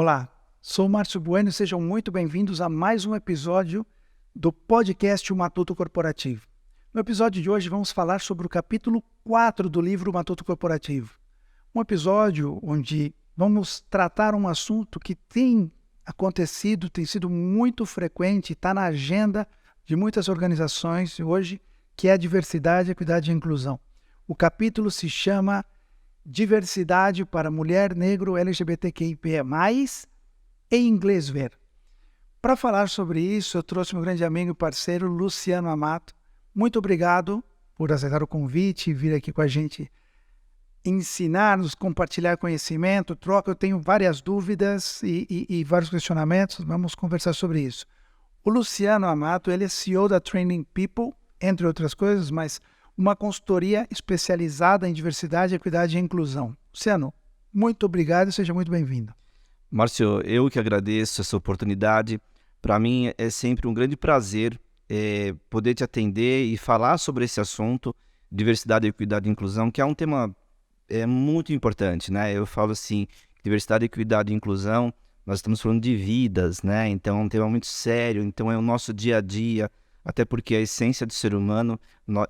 Olá, sou Márcio Bueno e sejam muito bem-vindos a mais um episódio do podcast O Matuto Corporativo. No episódio de hoje vamos falar sobre o capítulo 4 do livro Matuto Corporativo. Um episódio onde vamos tratar um assunto que tem acontecido, tem sido muito frequente, está na agenda de muitas organizações hoje, que é a diversidade, equidade e inclusão. O capítulo se chama Diversidade para Mulher, Negro, LGBTQIA+, em inglês ver. Para falar sobre isso, eu trouxe meu grande amigo e parceiro, Luciano Amato. Muito obrigado por aceitar o convite e vir aqui com a gente ensinar-nos, compartilhar conhecimento, troca. Eu tenho várias dúvidas e vários questionamentos, vamos conversar sobre isso. O Luciano Amato, ele é CEO da Training People, entre outras coisas, mas uma consultoria especializada em diversidade, equidade e inclusão. Luciano, muito obrigado e seja muito bem-vindo. Márcio, eu que agradeço essa oportunidade. Para mim é sempre um grande prazer poder te atender e falar sobre esse assunto, diversidade, equidade e inclusão, que é um tema muito importante, né? Eu falo assim, diversidade, equidade e inclusão, nós estamos falando de vidas, né? Então é um tema muito sério, então é o nosso dia a dia, até porque a essência do ser humano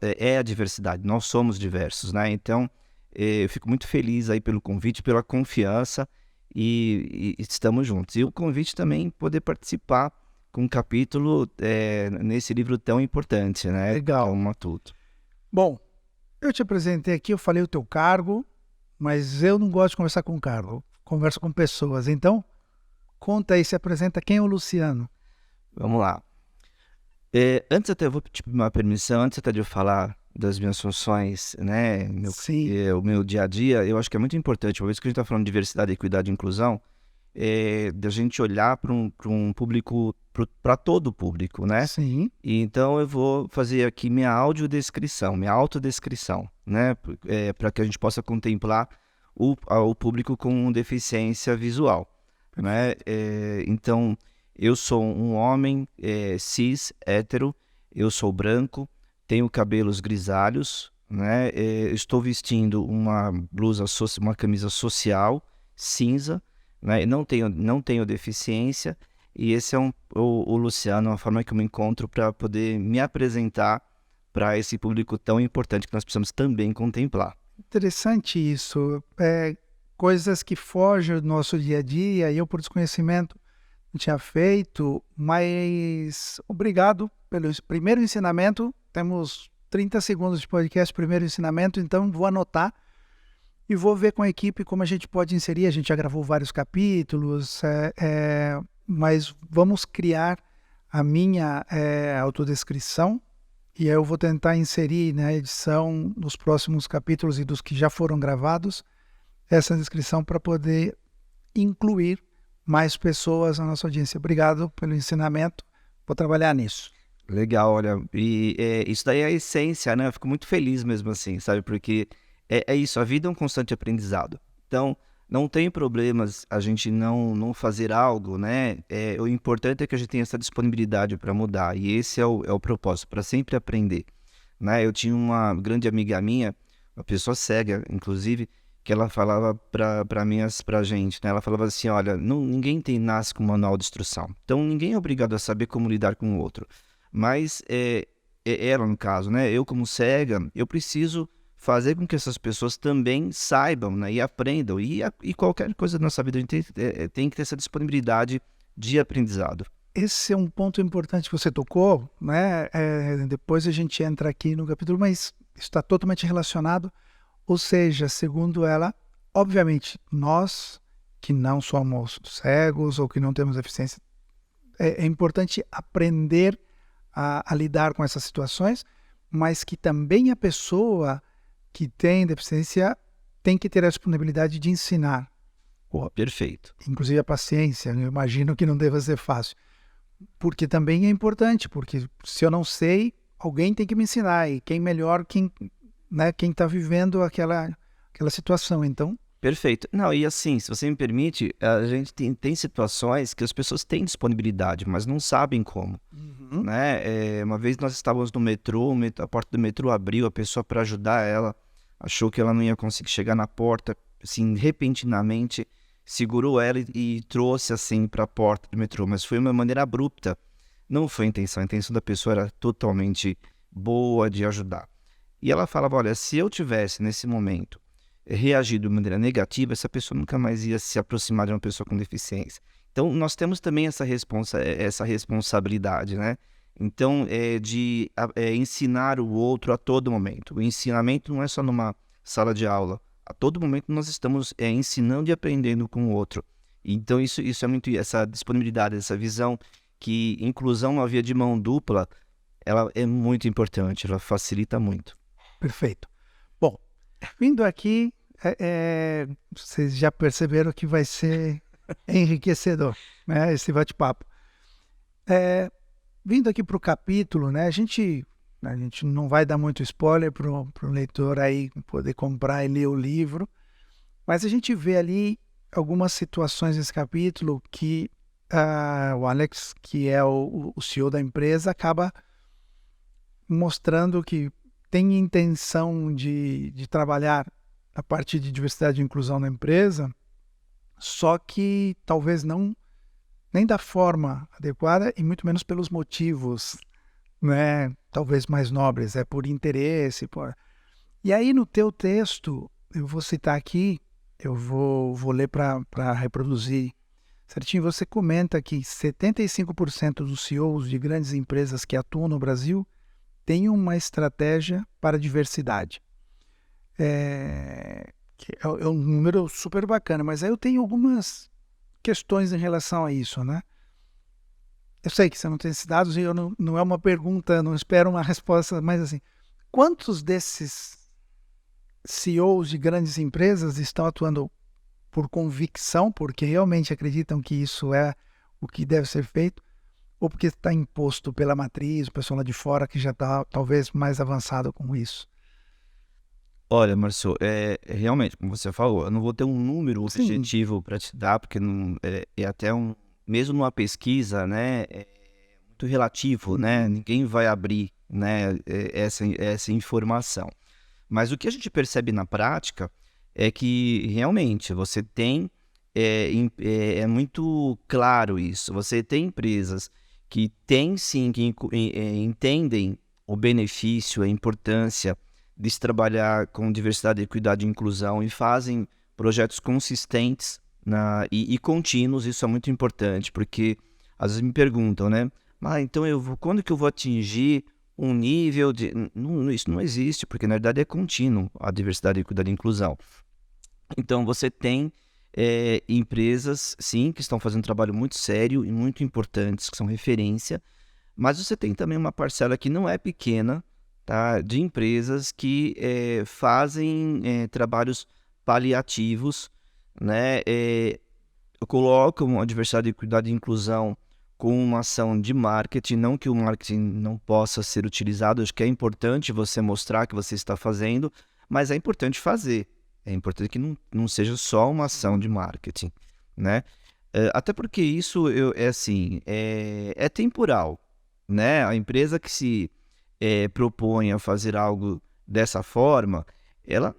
é a diversidade, nós somos diversos, né? Então eu fico muito feliz aí pelo convite, pela confiança e estamos juntos. E o convite também poder participar com um capítulo nesse livro tão importante, né? Legal. Que é o Matuto. Bom, eu te apresentei aqui, eu falei o teu cargo, mas eu não gosto de conversar com cargo, eu converso com pessoas. Então, conta aí, se apresenta, quem é o Luciano? Vamos lá. Antes até eu vou pedir uma permissão, antes até de eu falar das minhas funções, né, o meu dia a dia, eu acho que é muito importante, uma vez que a gente está falando de diversidade, equidade e inclusão, da gente olhar para um público, para todo o público, né? Sim. E então eu vou fazer aqui minha audiodescrição, minha autodescrição, né, para que a gente possa contemplar o público com deficiência visual, né? Então, eu sou um homem cis, hétero, eu sou branco, tenho cabelos grisalhos, né? Estou vestindo uma blusa, uma camisa social, cinza, né? Não tenho deficiência, e esse é o Luciano, uma forma que eu me encontro para poder me apresentar para esse público tão importante que nós precisamos também contemplar. Interessante isso. Coisas que fogem do nosso dia a dia, e eu por desconhecimento não tinha feito, mas obrigado pelo primeiro ensinamento. Temos 30 segundos de podcast, primeiro ensinamento, então vou anotar e vou ver com a equipe como a gente pode inserir. A gente já gravou vários capítulos, mas vamos criar a minha autodescrição e aí eu vou tentar inserir na edição dos próximos capítulos e dos que já foram gravados essa descrição para poder incluir mais pessoas na nossa audiência. Obrigado pelo ensinamento, vou trabalhar nisso. Legal, olha, e isso daí é a essência, né? Eu fico muito feliz mesmo assim, sabe? Porque é isso, a vida é um constante aprendizado. Então, não tem problemas a gente não fazer algo, né? O importante é que a gente tenha essa disponibilidade para mudar, e esse é o propósito, para sempre aprender, né? Eu tinha uma grande amiga minha, uma pessoa cega, inclusive, que ela falava pra gente, né? Ela falava assim, olha, ninguém nasce com manual de instrução, então ninguém é obrigado a saber como lidar com o outro, mas ela, no caso, né? Eu como cega, eu preciso fazer com que essas pessoas também saibam, né? E aprendam, e qualquer coisa da nossa vida a gente tem que ter essa disponibilidade de aprendizado. Esse é um ponto importante que você tocou, né? Depois a gente entra aqui no capítulo, mas está totalmente relacionado. Ou seja, segundo ela, obviamente, nós que não somos cegos ou que não temos deficiência, é importante aprender a lidar com essas situações, mas que também a pessoa que tem deficiência tem que ter a disponibilidade de ensinar. Perfeito. Inclusive a paciência, eu imagino que não deva ser fácil. Porque também é importante, porque se eu não sei, alguém tem que me ensinar, e quem melhor, quem está vivendo aquela situação, então... Perfeito. Não, e assim, se você me permite, a gente tem situações que as pessoas têm disponibilidade, mas não sabem como, né? Uma vez nós estávamos no metrô, a porta do metrô abriu, a pessoa, para ajudar ela, achou que ela não ia conseguir chegar na porta, assim, repentinamente segurou ela e trouxe assim para a porta do metrô, mas foi uma maneira abrupta. Não foi a intenção da pessoa era totalmente boa de ajudar. E ela falava, olha, se eu tivesse nesse momento reagido de maneira negativa, essa pessoa nunca mais ia se aproximar de uma pessoa com deficiência. Então, nós temos também essa responsabilidade, né? Então, ensinar o outro a todo momento. O ensinamento não é só numa sala de aula. A todo momento nós estamos ensinando e aprendendo com o outro. Então, isso é muito... Essa disponibilidade, essa visão que inclusão na via de mão dupla, ela é muito importante, ela facilita muito. Perfeito. Bom, vindo aqui, vocês já perceberam que vai ser enriquecedor, né, esse bate-papo. Vindo aqui para o capítulo, né, a gente não vai dar muito spoiler para o leitor aí poder comprar e ler o livro, mas a gente vê ali algumas situações nesse capítulo que o Alex, que é o CEO da empresa, acaba mostrando que tem intenção de trabalhar a parte de diversidade e inclusão na empresa, só que talvez não nem da forma adequada e muito menos pelos motivos, né, talvez mais nobres, por interesse. E aí no teu texto, eu vou citar aqui, eu vou ler para reproduzir certinho, você comenta que 75% dos CEOs de grandes empresas que atuam no Brasil têm uma estratégia para a diversidade. Que é um número super bacana, mas aí eu tenho algumas questões em relação a isso, né? Eu sei que você não tem esses dados e não é uma pergunta, não espero uma resposta, mas assim, quantos desses CEOs de grandes empresas estão atuando por convicção, porque realmente acreditam que isso é o que deve ser feito, ou porque está imposto pela matriz, o pessoal lá de fora que já está talvez mais avançado com isso? Olha, Márcio, realmente, como você falou, eu não vou ter um número Sim. objetivo para te dar, porque não, até mesmo numa pesquisa, né, é muito relativo, né? Ninguém vai abrir, né, essa informação. Mas o que a gente percebe na prática é que realmente você tem, é muito claro isso, você tem empresas que têm sim, que entendem o benefício, a importância de se trabalhar com diversidade, equidade e inclusão e fazem projetos consistentes e contínuos. Isso é muito importante, porque às vezes me perguntam, né? Então quando que eu vou atingir um nível de... isso não existe, porque na verdade é contínuo a diversidade, equidade e inclusão. Então você tem empresas, sim, que estão fazendo um trabalho muito sério e muito importantes, que são referência, mas você tem também uma parcela que não é pequena, tá, de empresas que fazem trabalhos paliativos, né, colocam a diversidade, equidade e inclusão com uma ação de marketing, não que o marketing não possa ser utilizado, acho que é importante você mostrar que você está fazendo, mas é importante fazer, é importante que não seja só uma ação de marketing, né? Até porque isso é temporal, né? A empresa que se propõe a fazer algo dessa forma, ela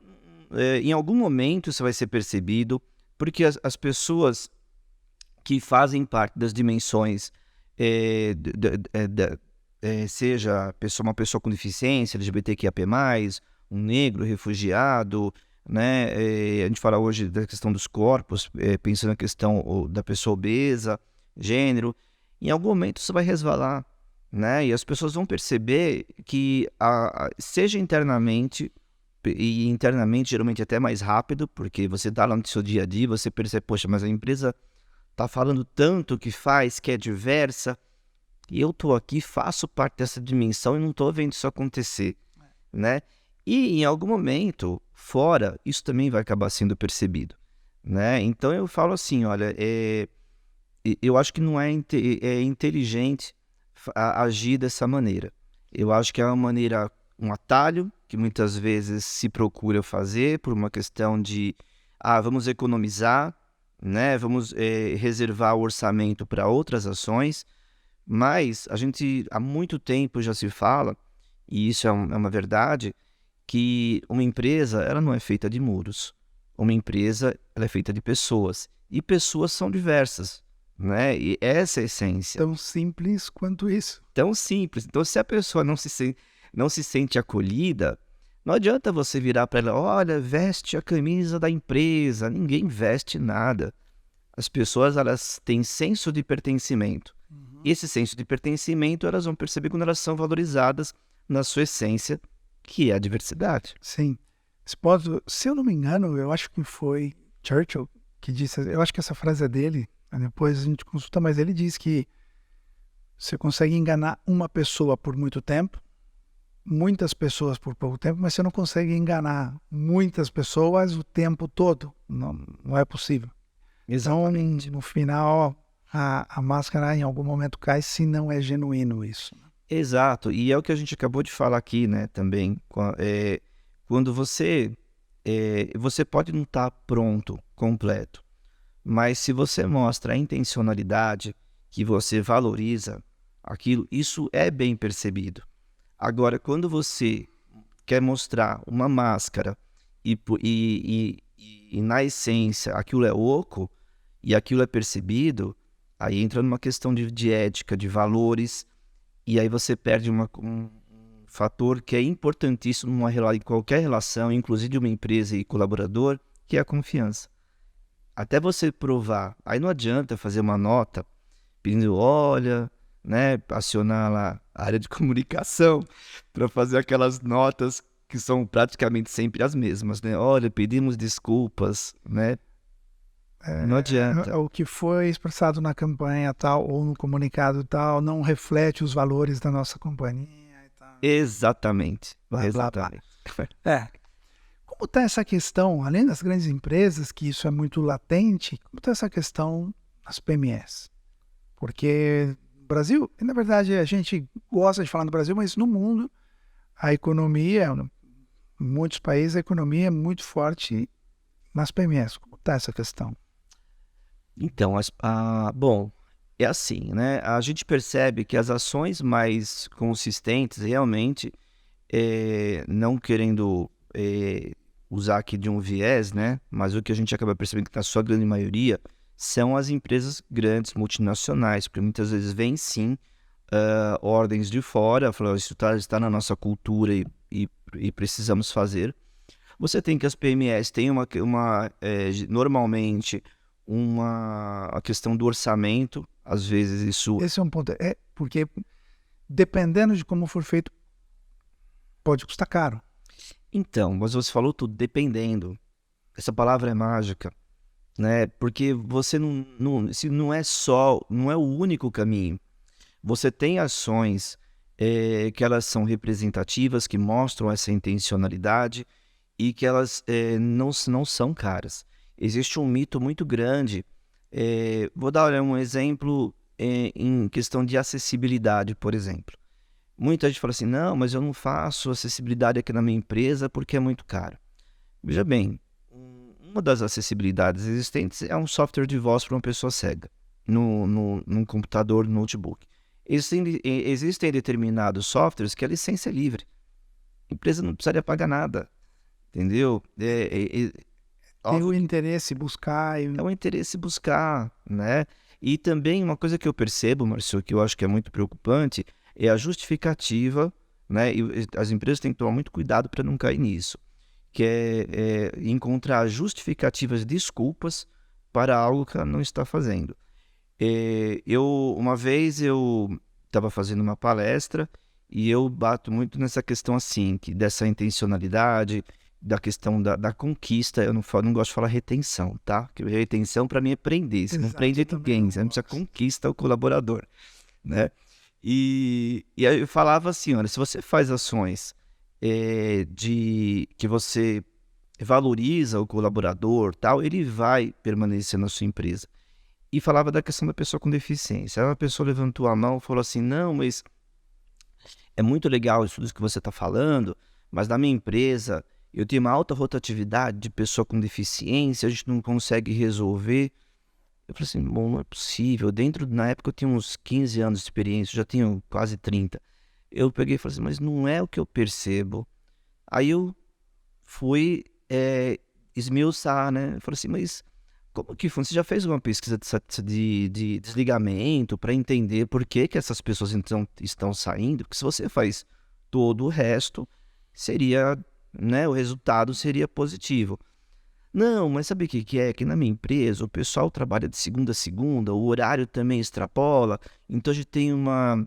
em algum momento isso vai ser percebido, porque as pessoas que fazem parte das dimensões, seja uma pessoa com deficiência, LGBTQIAP+, um negro, refugiado, né? A gente fala hoje da questão dos corpos, pensando na questão da pessoa obesa, gênero, em algum momento isso vai resvalar, né? E as pessoas vão perceber que, seja internamente, e internamente geralmente até mais rápido, porque você está lá no seu dia a dia, você percebe, poxa, mas a empresa está falando tanto que faz, que é diversa, e eu estou aqui, faço parte dessa dimensão e não estou vendo isso acontecer, né? E em algum momento, fora, isso também vai acabar sendo percebido, né? Então eu falo assim, olha, eu acho que não é inteligente agir dessa maneira. Eu acho que é uma maneira, um atalho, que muitas vezes se procura fazer por uma questão de, vamos economizar, né? Vamos reservar o orçamento para outras ações, mas a gente há muito tempo já se fala, e isso é uma verdade, que uma empresa ela não é feita de muros. Uma empresa ela é feita de pessoas. e pessoas são diversas, né? E essa é a essência. Tão simples quanto isso. Tão simples. Então, se a pessoa não se sente acolhida, não adianta você virar para ela, olha, veste a camisa da empresa. Ninguém veste nada. As pessoas, elas têm senso de pertencimento. E esse senso de pertencimento, elas vão perceber quando elas são valorizadas na sua essência, que é a diversidade. Sim. Se eu não me engano, eu acho que foi Churchill que disse, eu acho que essa frase é dele, depois a gente consulta, mas ele diz que você consegue enganar uma pessoa por muito tempo, muitas pessoas por pouco tempo, mas você não consegue enganar muitas pessoas o tempo todo. Não é possível. Exatamente. Então, no final, a máscara em algum momento cai se não é genuíno isso. Exato, e é o que a gente acabou de falar aqui, né, também. Quando você pode não estar pronto, completo, mas se você mostra a intencionalidade, que você valoriza aquilo, isso é bem percebido. Agora, quando você quer mostrar uma máscara e na essência aquilo é oco e aquilo é percebido, aí entra numa questão de ética, de valores, e aí você perde um fator que é importantíssimo em qualquer relação, inclusive de uma empresa e colaborador, que é a confiança. Até você provar, aí não adianta fazer uma nota pedindo, olha, né, acionar lá a área de comunicação para fazer aquelas notas que são praticamente sempre as mesmas, né? Olha, pedimos desculpas, né? Não adianta. O que foi expressado na campanha tal ou no comunicado tal não reflete os valores da nossa companhia e tal. Exatamente. Blá, blá, blá. Exatamente. Como está essa questão, além das grandes empresas, que isso é muito latente, como está essa questão nas PMEs? Porque no Brasil, na verdade, a gente gosta de falar no Brasil, mas no mundo, a economia, em muitos países, a economia é muito forte nas PMEs. Como está essa questão? Então, bom, é assim, né? A gente percebe que as ações mais consistentes, realmente, não querendo usar aqui de um viés, né? Mas o que a gente acaba percebendo que na sua grande maioria são as empresas grandes, multinacionais, porque muitas vezes vêm sim ordens de fora, falam, isso está na nossa cultura e precisamos fazer. Você tem que as PMEs têm normalmente a questão do orçamento, às vezes isso... Esse é um ponto. Porque dependendo de como for feito, pode custar caro. Então, mas você falou tudo, dependendo. Essa palavra é mágica, né? Porque você não é o único caminho. Você tem ações que elas são representativas, que mostram essa intencionalidade e que elas não são caras. Existe um mito muito grande. Vou dar um exemplo em questão de acessibilidade, por exemplo. Muita gente fala assim, não, mas eu não faço acessibilidade aqui na minha empresa porque é muito caro. Veja bem, uma das acessibilidades existentes é um software de voz para uma pessoa cega, num computador, no notebook. Existem determinados softwares que a licença é livre. A empresa não precisaria pagar nada, entendeu? Tem o interesse buscar. É o interesse buscar, né? E também uma coisa que eu percebo, Márcio, que eu acho que é muito preocupante, é a justificativa, né? E as empresas têm que tomar muito cuidado para não cair nisso, que é encontrar justificativas, desculpas para algo que ela não está fazendo. Uma vez eu estava fazendo uma palestra e eu bato muito nessa questão assim, dessa intencionalidade, da questão da conquista. Eu não gosto de falar retenção, tá? Porque retenção para mim é prender, você não prende ninguém, você não precisa conquista o colaborador, né? E aí eu falava assim, olha, se você faz ações que você valoriza o colaborador, tal, ele vai permanecer na sua empresa. E falava da questão da pessoa com deficiência. Aí uma pessoa levantou a mão e falou assim, não, mas é muito legal isso que você está falando, mas na minha empresa eu tenho uma alta rotatividade de pessoa com deficiência, a gente não consegue resolver. Eu falei assim, bom, não é possível. Na época eu tinha uns 15 anos de experiência, eu já tenho quase 30. Eu peguei e falei assim, mas não é o que eu percebo. Aí eu fui esmiuçar, né? Eu falei assim, mas como que funciona? Você já fez uma pesquisa de desligamento para entender por que que essas pessoas então estão saindo? Porque se você faz todo o resto, seria, né, o resultado seria positivo. Não, mas sabe o que que é? Que na minha empresa o pessoal trabalha de segunda a segunda, o horário também extrapola, então a gente tem uma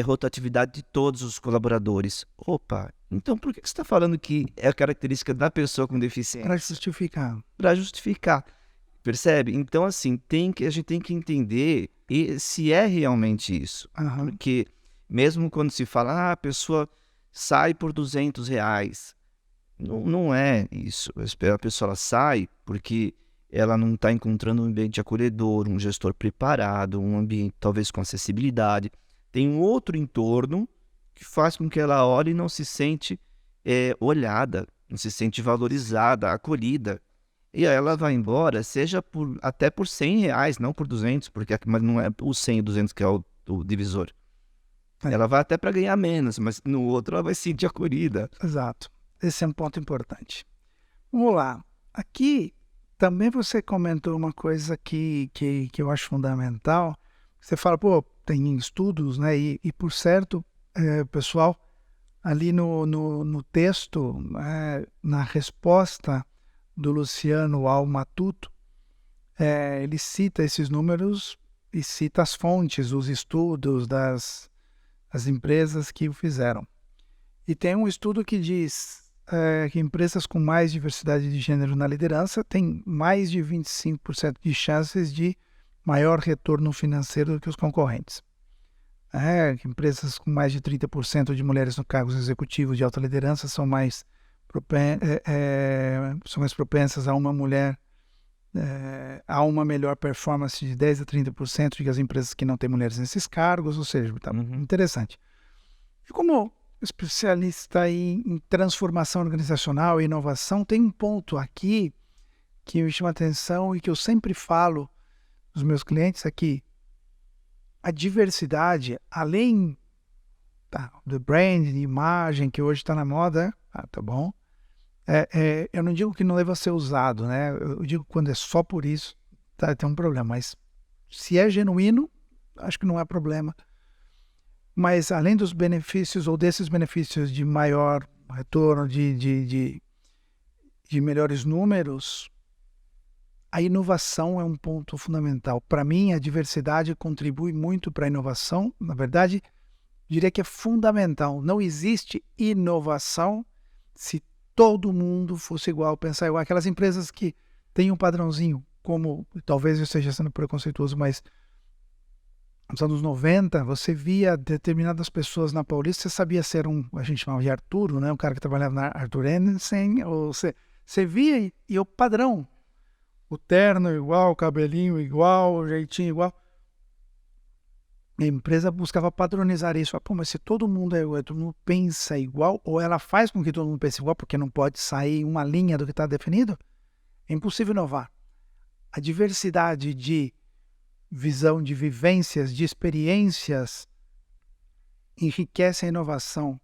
rotatividade de todos os colaboradores. Opa, então por que que você está falando que é a característica da pessoa com Para deficiência? justificar. Para justificar, percebe? Então, assim, a gente tem que entender se é realmente isso. Aham. Porque mesmo quando se fala, a pessoa sai por R$ 200, não é isso. A pessoa ela sai porque ela não está encontrando um ambiente acolhedor, um gestor preparado, um ambiente talvez com acessibilidade. Tem um outro entorno que faz com que ela olhe e não se sente olhada, não se sente valorizada, acolhida. E aí ela vai embora, seja até por R$ 100, não por 200, porque mas não é o 100 e 200 que é o divisor. É, Ela vai até para ganhar menos, mas no outro ela vai se sentir acolhida. exato. Esse é um ponto importante. Vamos lá. Aqui também você comentou uma coisa que eu acho fundamental. Você fala, pô, tem estudos, né? E por certo, pessoal, ali no texto, na resposta do Luciano ao Matuto, ele cita esses números e cita as fontes, os estudos das empresas que o fizeram. E tem um estudo que diz que empresas com mais diversidade de gênero na liderança têm mais de 25% de chances de maior retorno financeiro do que os concorrentes. Que empresas com mais de 30% de mulheres no cargos executivos de alta liderança são mais propensas a uma mulher a uma melhor performance de 10 a 30% do que as empresas que não têm mulheres nesses cargos, ou seja, tá interessante. E como especialista em transformação organizacional e inovação, tem um ponto aqui que me chama a atenção e que eu sempre falo dos meus clientes é que a diversidade, além do brand, de imagem, que hoje está na moda, tá bom, eu não digo que não deva ser usado, né? Eu digo que quando é só por isso, tem um problema, mas se é genuíno, acho que não é problema. Mas além dos benefícios ou desses benefícios de maior retorno, de melhores números, a inovação é um ponto fundamental. Para mim, a diversidade contribui muito para a inovação. Na verdade, diria que é fundamental. Não existe inovação se todo mundo fosse igual, pensar igual. Aquelas empresas que têm um padrãozinho, como talvez eu esteja sendo preconceituoso, mas nos anos 90, você via determinadas pessoas na Paulista, você sabia ser a gente chamava de Arturo, né? Um cara que trabalhava na Arthur Andersen, ou você via e o padrão, o terno igual, o cabelinho igual, o jeitinho igual. A empresa buscava padronizar isso. Pô, mas se todo mundo é igual, todo mundo pensa igual, ou ela faz com que todo mundo pense igual, porque não pode sair uma linha do que está definido, é impossível inovar. A diversidade de visão, de vivências, de experiências, enriquece a inovação.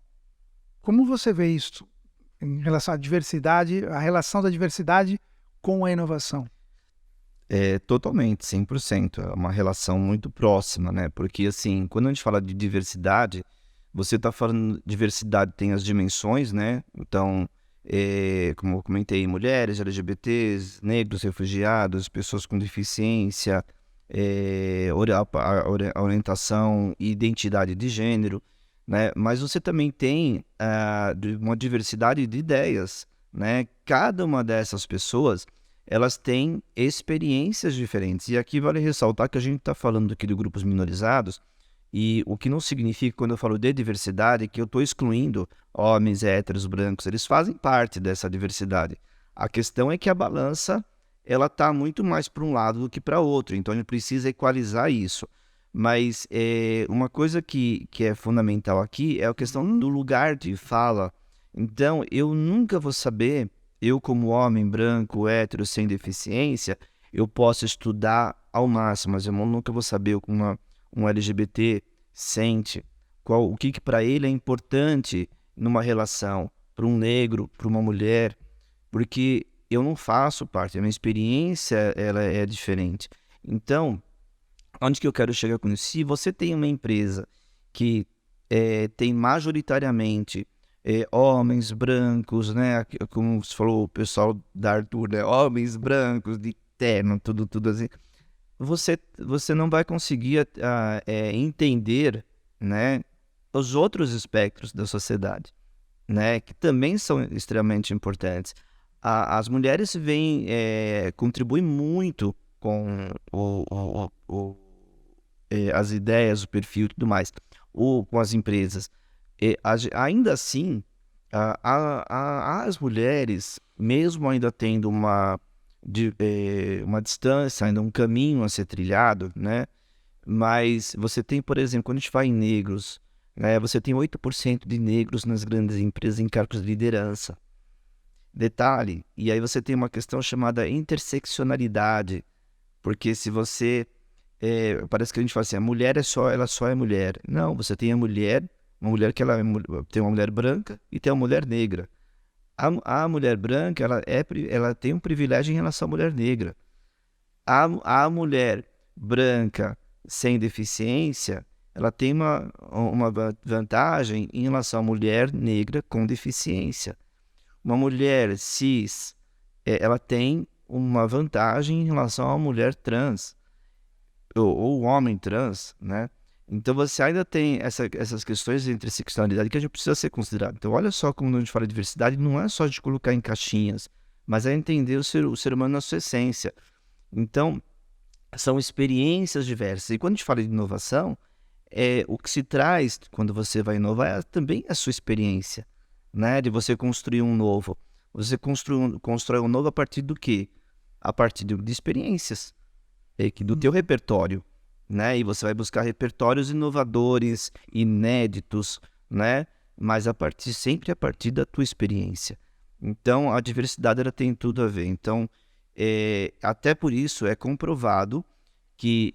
Como você vê isso em relação à diversidade, a relação da diversidade com a inovação? Totalmente, 100%. É uma relação muito próxima, né? Porque, assim, quando a gente fala de diversidade, você está falando diversidade tem as dimensões, né? Então, como eu comentei, mulheres, LGBTs, negros, refugiados, pessoas com deficiência, a orientação e identidade de gênero, né? Mas você também tem uma diversidade de ideias, né? Cada uma dessas pessoas, elas têm experiências diferentes. E aqui vale ressaltar que a gente está falando aqui de grupos minorizados, e o que não significa, quando eu falo de diversidade, que eu estou excluindo homens, héteros, brancos. Eles fazem parte dessa diversidade. A questão é que a balança ela está muito mais para um lado do que para outro. Então, a gente precisa equalizar isso. Mas uma coisa que é fundamental aqui é a questão do lugar de fala. Então, eu nunca vou saber, eu como homem branco, hétero, sem deficiência, eu posso estudar ao máximo, mas eu nunca vou saber o que um LGBT sente, o que para ele é importante numa relação, para um negro, para uma mulher, porque eu não faço parte, a minha experiência ela é diferente. Então, onde que eu quero chegar com isso? Se você tem uma empresa que tem majoritariamente homens brancos, né? Como você falou, o pessoal da Arthur, né? Homens brancos, de terno, tudo assim. Você não vai conseguir entender, né, os outros espectros da sociedade, né? Que também são extremamente importantes. As mulheres contribuem muito com as ideias, o perfil e tudo mais, ou com as empresas. Ainda assim, as mulheres, mesmo ainda tendo uma distância, ainda um caminho a ser trilhado, né? Mas você tem, por exemplo, quando a gente fala em negros, né, você tem 8% de negros nas grandes empresas em cargos de liderança. Detalhe, e aí você tem uma questão chamada interseccionalidade, porque se você parece que a gente fala assim, a mulher ela só é mulher. Não, você tem uma mulher que tem uma mulher branca e tem uma mulher negra. A mulher branca, ela tem um privilégio em relação à mulher negra. A mulher branca sem deficiência, ela tem uma vantagem em relação à mulher negra com deficiência. Uma mulher cis, ela tem uma vantagem em relação à mulher trans, ou homem trans, né? Então você ainda tem essas questões de interseccionalidade que a gente precisa ser considerado. Então olha só como a gente fala de diversidade, não é só de colocar em caixinhas, mas é entender o ser humano na sua essência. Então, são experiências diversas. E quando a gente fala de inovação, o que se traz quando você vai inovar é também a sua experiência, né? De você construir um novo. Você constrói um novo a partir do quê? A partir de experiências, do teu repertório, né? E você vai buscar repertórios inovadores, inéditos, né? Mas sempre a partir da tua experiência. Então, a diversidade ela tem tudo a ver. Então, até por isso é comprovado que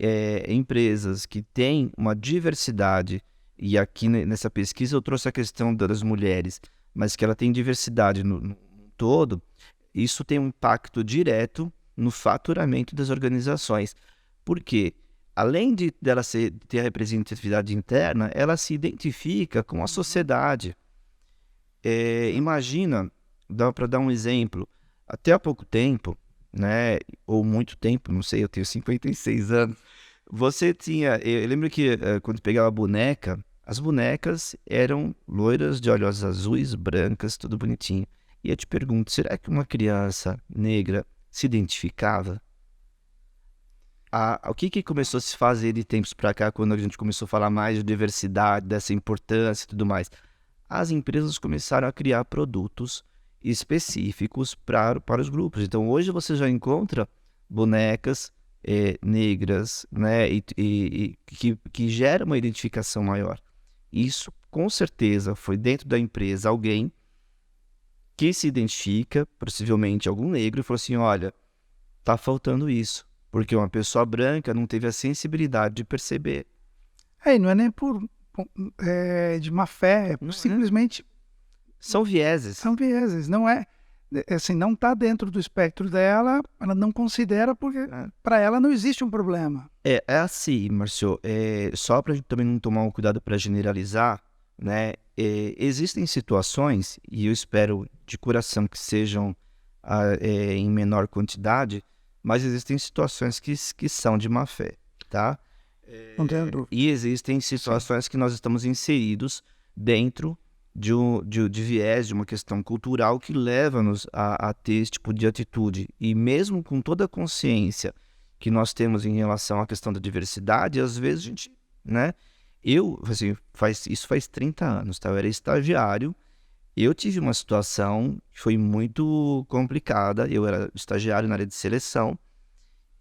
empresas que têm uma diversidade, e aqui nessa pesquisa eu trouxe a questão das mulheres, mas que ela tem diversidade no todo, isso tem um impacto direto no faturamento das organizações. Por quê? Além dela ter a representatividade interna, ela se identifica com a sociedade. Imagina, dá para dar um exemplo, até há pouco tempo, né, ou muito tempo, não sei, eu tenho 56 anos, você tinha, eu lembro que quando pegava a boneca, as bonecas eram loiras de olhos azuis, brancas, tudo bonitinho. E eu te pergunto, será que uma criança negra se identificava? O que começou a se fazer de tempos para cá, quando a gente começou a falar mais de diversidade, dessa importância e tudo mais? As empresas começaram a criar produtos específicos para os grupos. Então, hoje você já encontra bonecas negras, né, e que gera uma identificação maior. Isso, com certeza, foi dentro da empresa alguém que se identifica, possivelmente algum negro, e falou assim, olha, tá faltando isso, porque uma pessoa branca não teve a sensibilidade de perceber. E não é nem de má fé, simplesmente são vieses. São vieses, não é assim, não está dentro do espectro dela, ela não considera porque para ela não existe um problema. É assim, Márcio, só para a gente também não tomar um cuidado para generalizar, né? Existem situações, e eu espero de coração que sejam em menor quantidade, mas existem situações que são de má fé, tá? E existem situações que nós estamos inseridos dentro de viés, de uma questão cultural que leva-nos a ter esse tipo de atitude. E mesmo com toda a consciência que nós temos em relação à questão da diversidade, às vezes a gente, né? Assim, isso faz 30 anos, tá? Eu era estagiário, eu tive uma situação que foi muito complicada, eu era estagiário na área de seleção,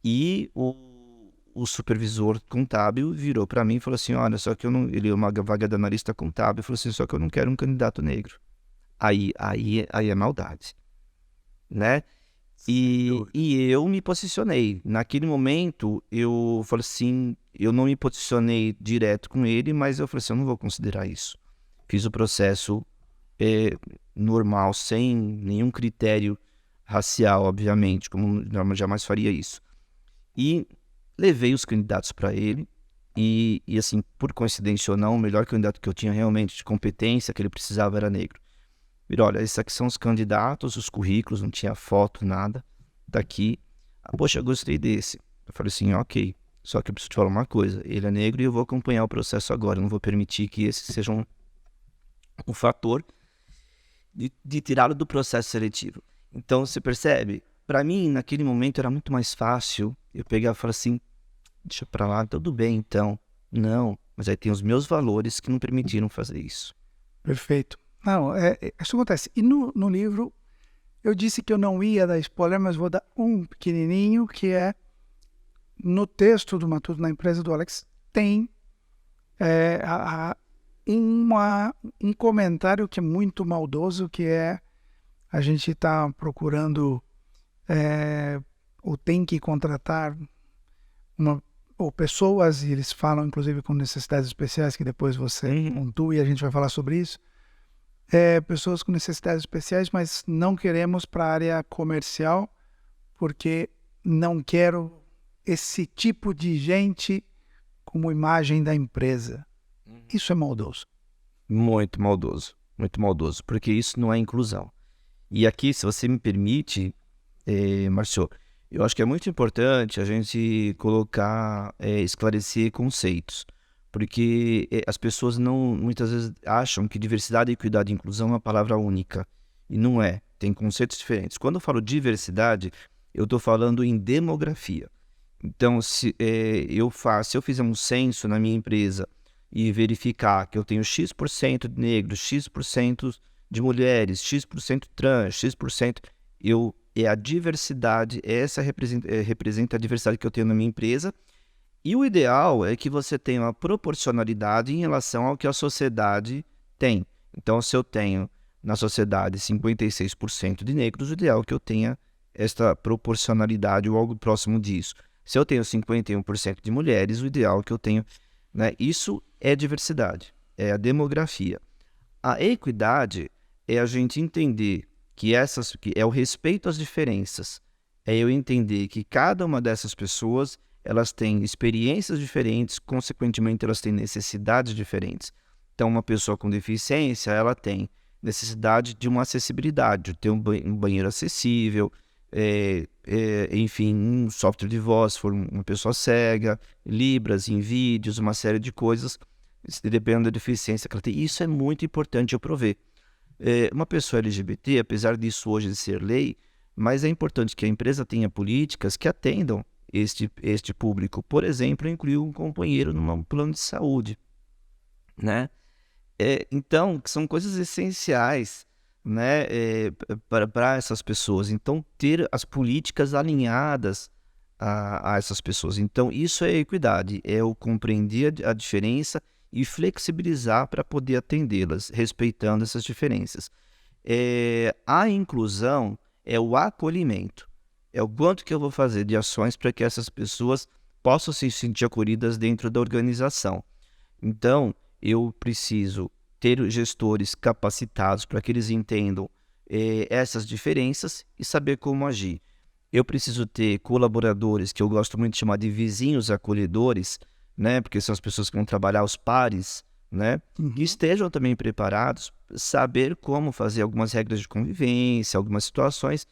e o supervisor contábil virou para mim e falou assim, olha, só que eu não... Ele é uma vaga de analista contábil, falou assim, só que eu não quero um candidato negro. Aí é maldade, né? E eu me posicionei. Naquele momento, eu falei assim, eu não me posicionei direto com ele, mas eu falei assim, eu não vou considerar isso. Fiz o processo normal, sem nenhum critério racial, obviamente, como eu jamais faria isso. E levei os candidatos para ele, e assim, por coincidência ou não, o melhor candidato que eu tinha realmente de competência que ele precisava era negro. Ele, olha, esses aqui são os candidatos, os currículos, não tinha foto, nada, daqui. Ah, poxa, eu gostei desse. Eu falei assim, ok, só que eu preciso te falar uma coisa, ele é negro e eu vou acompanhar o processo agora, eu não vou permitir que esse seja um fator de tirá-lo do processo seletivo. Então, você percebe? Para mim, naquele momento, era muito mais fácil eu pegar e falar assim, deixa pra lá, tudo bem, então. Não, mas aí tem os meus valores que não permitiram fazer isso. Perfeito. Não, isso acontece. E no livro, eu disse que eu não ia dar spoiler, mas vou dar um pequenininho, que é no texto do Matuto na empresa do Alex, tem um comentário que é muito maldoso, que é a gente está procurando ou tem que contratar ou pessoas, e eles falam inclusive com necessidades especiais, que depois você pontua e a gente vai falar sobre isso. Pessoas com necessidades especiais, mas não queremos para a área comercial, porque não quero esse tipo de gente como imagem da empresa. Isso é maldoso. Muito maldoso, porque isso não é inclusão. E aqui, se você me permite, Marcio, eu acho que é muito importante a gente colocar, esclarecer conceitos, porque as pessoas não, muitas vezes acham que diversidade, equidade e inclusão é uma palavra única, e não é, tem conceitos diferentes. Quando eu falo diversidade, eu estou falando em demografia. Então, se eu fizer um censo na minha empresa e verificar que eu tenho X% de negros, X% de mulheres, X% trans, X%, é a diversidade, essa representa a diversidade que eu tenho na minha empresa. E o ideal é que você tenha uma proporcionalidade em relação ao que a sociedade tem. Então, se eu tenho na sociedade 56% de negros, o ideal é que eu tenha esta proporcionalidade ou algo próximo disso. Se eu tenho 51% de mulheres, o ideal é que eu tenho, né? Isso é diversidade, é a demografia. A equidade é a gente entender que é o respeito às diferenças. É eu entender que cada uma dessas pessoas, elas têm experiências diferentes, consequentemente elas têm necessidades diferentes. Então, uma pessoa com deficiência, ela tem necessidade de uma acessibilidade, de ter um banheiro acessível, enfim, um software de voz, se for uma pessoa cega, libras em vídeos, uma série de coisas, dependendo da deficiência que ela tem. Isso é muito importante eu prover. Uma pessoa LGBT, apesar disso hoje ser lei, mas é importante que a empresa tenha políticas que atendam este público. Por exemplo, incluir um companheiro num plano de saúde, né? Então, são coisas essenciais, né, para essas pessoas. Então, ter as políticas alinhadas a essas pessoas. Então, isso é equidade, é o compreender a diferença e flexibilizar para poder atendê-las, respeitando essas diferenças. A inclusão é o acolhimento, é o quanto que eu vou fazer de ações para que essas pessoas possam se sentir acolhidas dentro da organização. Então, eu preciso ter gestores capacitados para que eles entendam essas diferenças e saber como agir. Eu preciso ter colaboradores, que eu gosto muito de chamar de vizinhos acolhedores, né? Porque são as pessoas que vão trabalhar, os pares, né? Que estejam também preparados, saber como fazer algumas regras de convivência, algumas situações,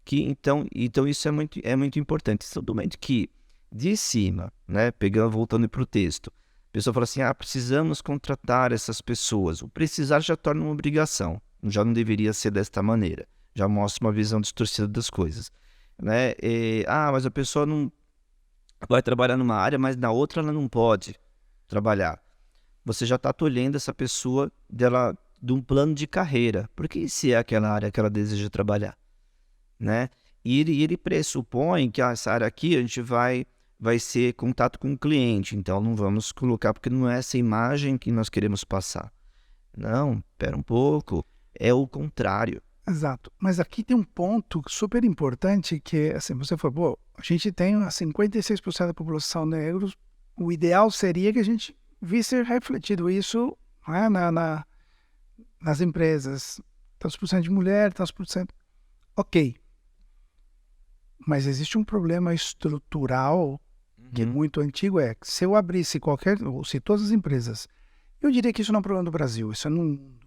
que então isso é muito importante. Do momento que de cima, né? Voltando para o texto, a pessoa fala assim, precisamos contratar essas pessoas. O precisar já torna uma obrigação, já não deveria ser desta maneira, já mostra uma visão distorcida das coisas, né? Mas a pessoa não vai trabalhar numa área, mas na outra ela não pode trabalhar. Você já está tolhendo essa pessoa de um plano de carreira, porque se é aquela área que ela deseja trabalhar, né? E ele pressupõe que essa área aqui a gente vai ser contato com o cliente, então não vamos colocar, porque não é essa imagem que nós queremos passar. Não, espera um pouco, é o contrário. Exato, mas aqui tem um ponto super importante que, assim, você falou, a gente tem 56% da população negros, o ideal seria que a gente visse refletido isso, né, nas empresas, tantos por cento de mulher, tantos por cento, ok. Mas existe um problema estrutural que é muito antigo, que se eu abrisse ou se todas as empresas, eu diria que isso não é um problema do Brasil, isso é no mundo,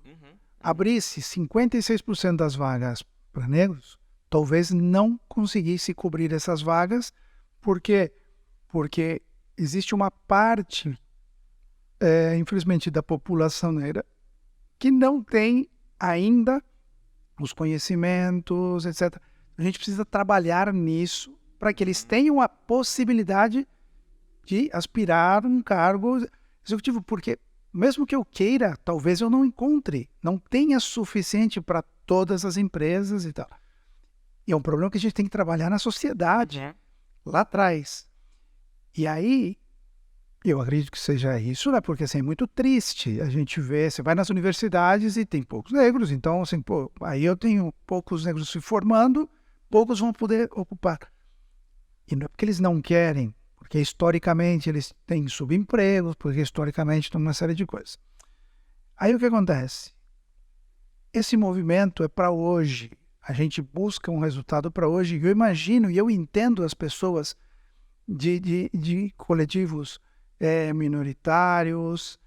abrisse 56% das vagas para negros, talvez não conseguisse cobrir essas vagas, porque existe uma parte, infelizmente, da população negra que não tem ainda os conhecimentos, etc. A gente precisa trabalhar nisso para que eles tenham a possibilidade de aspirar um cargo executivo, porque mesmo que eu queira, talvez eu não encontre, não tenha suficiente para todas as empresas e tal. E é um problema que a gente tem que trabalhar na sociedade, lá atrás. E aí, eu acredito que seja isso, né? Porque assim, é muito triste a gente ver, você vai nas universidades e tem poucos negros, então assim, aí eu tenho poucos negros se formando, poucos vão poder ocupar. E não é porque eles não querem, porque historicamente eles têm subempregos, porque historicamente tem uma série de coisas. Aí o que acontece? Esse movimento é para hoje. A gente busca um resultado para hoje. Eu imagino e eu entendo as pessoas de coletivos minoritários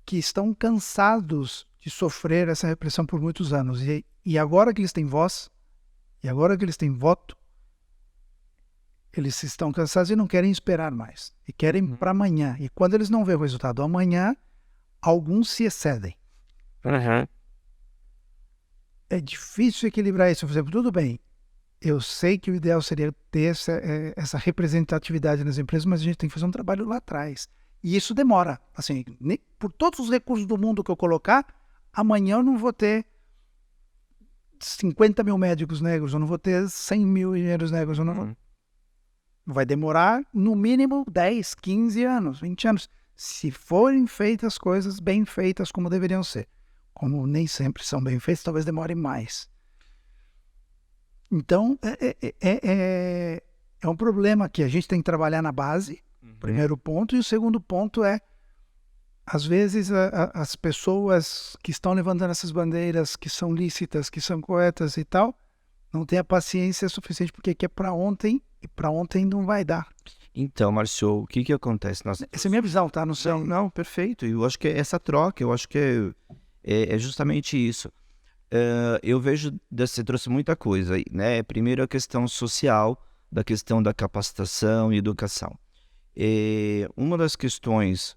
que estão cansados de sofrer essa repressão por muitos anos. E agora que eles têm voz, e agora que eles têm voto, eles estão cansados e não querem esperar mais. E querem para amanhã. E quando eles não veem o resultado amanhã, alguns se excedem. É difícil equilibrar isso. Por exemplo, tudo bem, eu sei que o ideal seria ter essa representatividade nas empresas, mas a gente tem que fazer um trabalho lá atrás. E isso demora. Assim, por todos os recursos do mundo que eu colocar, amanhã eu não vou ter 50 mil médicos negros, eu não vou ter 100 mil engenheiros negros, eu não vou... Vai demorar, no mínimo, 10, 15 anos, 20 anos, se forem feitas coisas bem feitas como deveriam ser. Como nem sempre são bem feitas, talvez demore mais. Então, é um problema que a gente tem que trabalhar na base, primeiro ponto. E o segundo ponto é, às vezes, as pessoas que estão levantando essas bandeiras, que são lícitas, que são corretas e tal, não têm a paciência suficiente, porque quer para ontem, e para ontem não vai dar. Então, Márcio, o que acontece? Essa é a minha visão, tá? Não sei. Não, perfeito. Eu acho que é essa troca, eu acho que é justamente isso. Eu vejo, você trouxe muita coisa aí, né? Primeiro a questão social, da questão da capacitação e educação. Uma das questões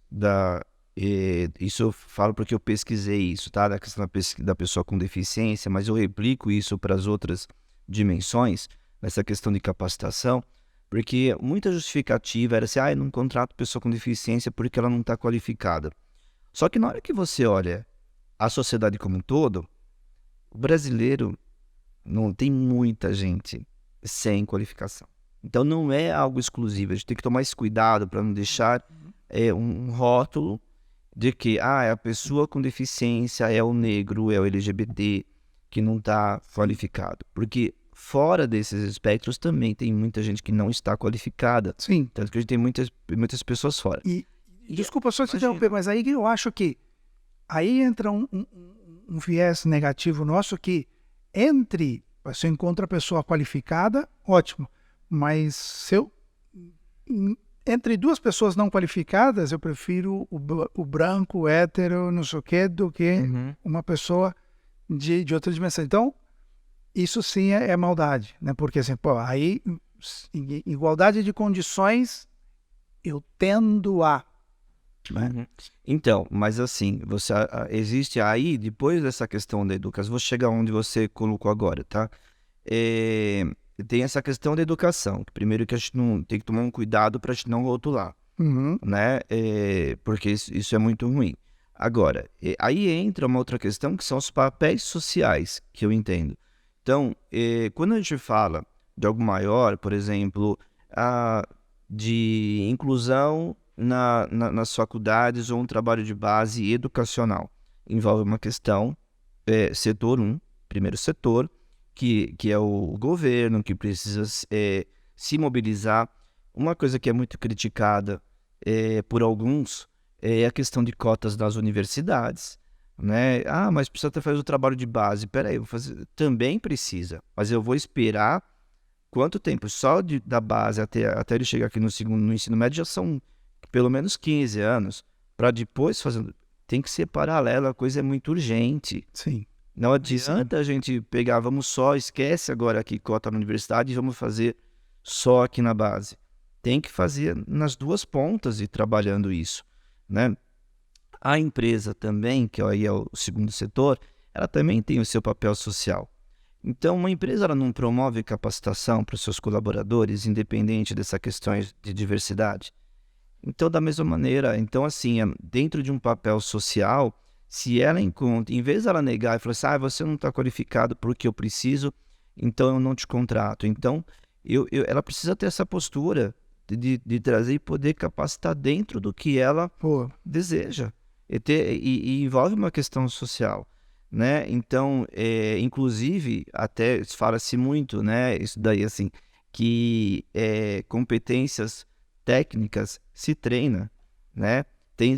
isso eu falo porque eu pesquisei isso, tá? Da questão da pessoa com deficiência, mas eu replico isso para as outras dimensões, nessa questão de capacitação, porque muita justificativa era assim, eu não contrato pessoa com deficiência porque ela não está qualificada. Só que na hora que você olha a sociedade como um todo, o brasileiro não tem muita gente sem qualificação. Então não é algo exclusivo, a gente tem que tomar esse cuidado para não deixar um rótulo de que é a pessoa com deficiência, é o negro, é o LGBT que não está qualificado. Porque fora desses espectros também tem muita gente que não está qualificada. Sim. Tanto que a gente tem muitas pessoas fora. Desculpa só te interromper, mas aí eu acho que aí entra um viés negativo nosso que você encontra a pessoa qualificada, ótimo, mas entre duas pessoas não qualificadas, eu prefiro o branco, o hétero, não sei o quê, do que uma pessoa de outra dimensão. Então, isso sim é maldade, né? Porque assim, aí, igualdade de condições, eu tendo a... Né? Então, mas assim, existe aí, depois dessa questão da educação, vou chegar onde você colocou agora, tá? Tem essa questão da educação, primeiro que a gente não tem que tomar um cuidado para a gente não rotular, né? Porque isso é muito ruim. Agora, aí entra uma outra questão que são os papéis sociais, que eu entendo. Então, quando a gente fala de algo maior, por exemplo, de inclusão nas faculdades ou um trabalho de base educacional, envolve uma questão, setor 1, primeiro setor, que é o governo, que precisa se mobilizar. Uma coisa que é muito criticada por alguns é a questão de cotas das universidades, né? Mas precisa fazer o trabalho de base. Peraí, também precisa, mas eu vou esperar quanto tempo? Só da base até ele chegar aqui no ensino médio já são pelo menos 15 anos, para depois fazer. Tem que ser paralelo, a coisa é muito urgente. Sim. Não Sim. adianta a gente pegar, vamos só, esquece agora aqui cota na universidade e vamos fazer só aqui na base. Tem que fazer nas duas pontas e trabalhando isso, né? A empresa também, que aí é o segundo setor, ela também tem o seu papel social. Então, uma empresa ela não promove capacitação para os seus colaboradores, independente dessa questão de diversidade. Então, da mesma maneira, então assim, dentro de um papel social, se ela encontra, em vez dela negar e falar assim, você não está qualificado porque eu preciso, então eu não te contrato. Então, ela precisa ter essa postura de trazer e poder capacitar dentro do que ela Pô, deseja. E envolve uma questão social, né? Então, inclusive, até fala-se muito, né? Isso daí, assim, que competências técnicas se treina, né? Tem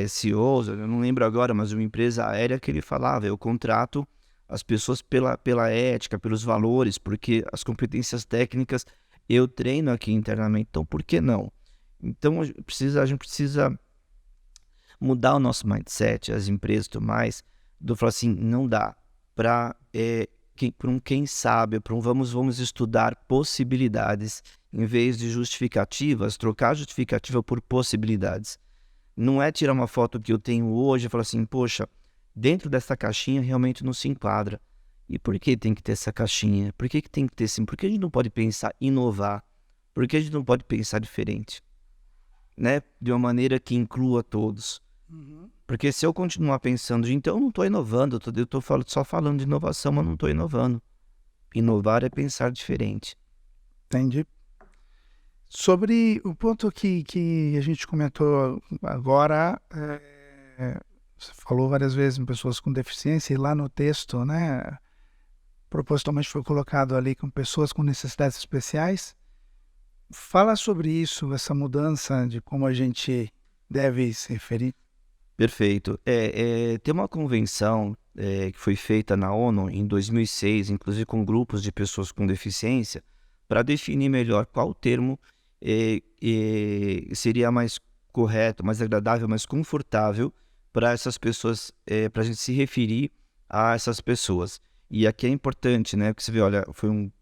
CEOs, eu não lembro agora, mas uma empresa aérea que ele falava, eu contrato as pessoas pela ética, pelos valores, porque as competências técnicas eu treino aqui internamente, então por que não? Então a gente precisa mudar o nosso mindset, as empresas e tudo mais, do falar assim, não dá para quem sabe, para vamos estudar possibilidades em vez de justificativas, trocar justificativa por possibilidades. Não é tirar uma foto que eu tenho hoje e falar assim, poxa, dentro dessa caixinha realmente não se enquadra. E por que tem que ter essa caixinha? Por que tem que ter assim? Por que a gente não pode pensar inovar? Por que a gente não pode pensar diferente? Né? De uma maneira que inclua todos. Porque se eu continuar pensando, então eu não estou inovando, eu estou só falando de inovação, mas não estou inovando. Inovar é pensar diferente. entendi. Sobre o ponto que a gente comentou agora, você falou várias vezes em pessoas com deficiência, e lá no texto, né, propositalmente foi colocado ali com pessoas com necessidades especiais. Fala sobre isso, essa mudança de como a gente deve se referir. Perfeito. Tem uma convenção que foi feita na ONU em 2006, inclusive com grupos de pessoas com deficiência, para definir melhor qual termo seria mais correto, mais agradável, mais confortável para essas pessoas, para a gente se referir a essas pessoas. E aqui é importante, né? Porque você vê, olha,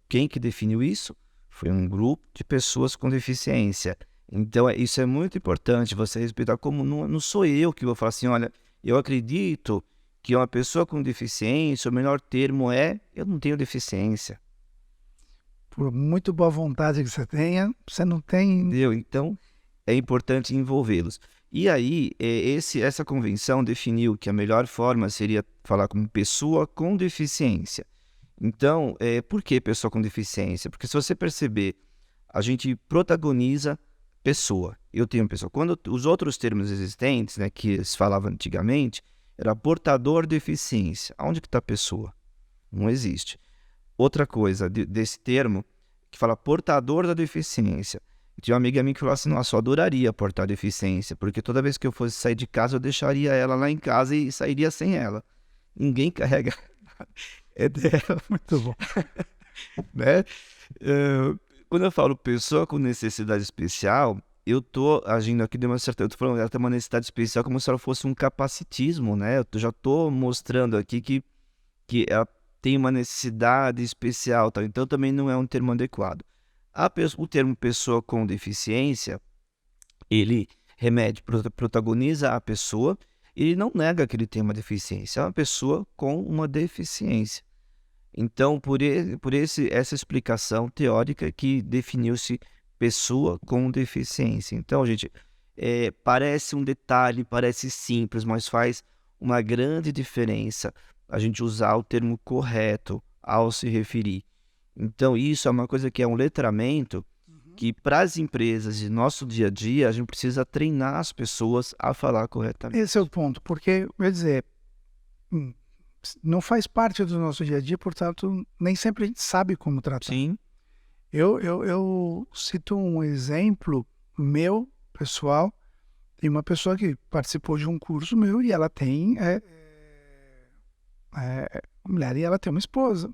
quem que definiu isso? Foi um grupo de pessoas com deficiência. Então, isso é muito importante, você respeitar, como não sou eu que vou falar assim, olha, eu acredito que uma pessoa com deficiência, o melhor termo é, eu não tenho deficiência. Por muito boa vontade que você tenha, você não tem. Entendeu? Então, é importante envolvê-los. E aí, essa convenção definiu que a melhor forma seria falar como pessoa com deficiência. Então, por que pessoa com deficiência? Porque se você perceber, a gente protagoniza pessoa. Eu tenho pessoa. Quando os outros termos existentes, né, que se falava antigamente, era portador de deficiência. Onde que está a pessoa? Não existe. Outra coisa desse termo, que fala portador da deficiência. Tinha uma amiga minha que falou assim, nossa, eu adoraria portar deficiência, porque toda vez que eu fosse sair de casa, eu deixaria ela lá em casa e sairia sem ela. Ninguém carrega. É dela. Muito bom. Né? Quando eu falo pessoa com necessidade especial, eu tô agindo aqui de uma certa... Eu tô falando, ela tem uma necessidade especial como se ela fosse um capacitismo, né? Eu já tô mostrando aqui que ela tem uma necessidade especial, tá? Então também não é um termo adequado. O termo pessoa com deficiência, ele protagoniza a pessoa, ele não nega que ele tem uma deficiência, é uma pessoa com uma deficiência. Então, essa explicação teórica que definiu-se pessoa com deficiência. Então, gente, parece um detalhe, parece simples, mas faz uma grande diferença a gente usar o termo correto ao se referir. Então, isso é uma coisa que é um letramento que, para as empresas e nosso dia a dia, a gente precisa treinar as pessoas a falar corretamente. Esse é o ponto, porque, quer dizer, não faz parte do nosso dia a dia, portanto, nem sempre a gente sabe como tratar. Sim. Eu cito um exemplo meu, pessoal, tem uma pessoa que participou de um curso meu e ela tem uma mulher e ela tem uma esposa.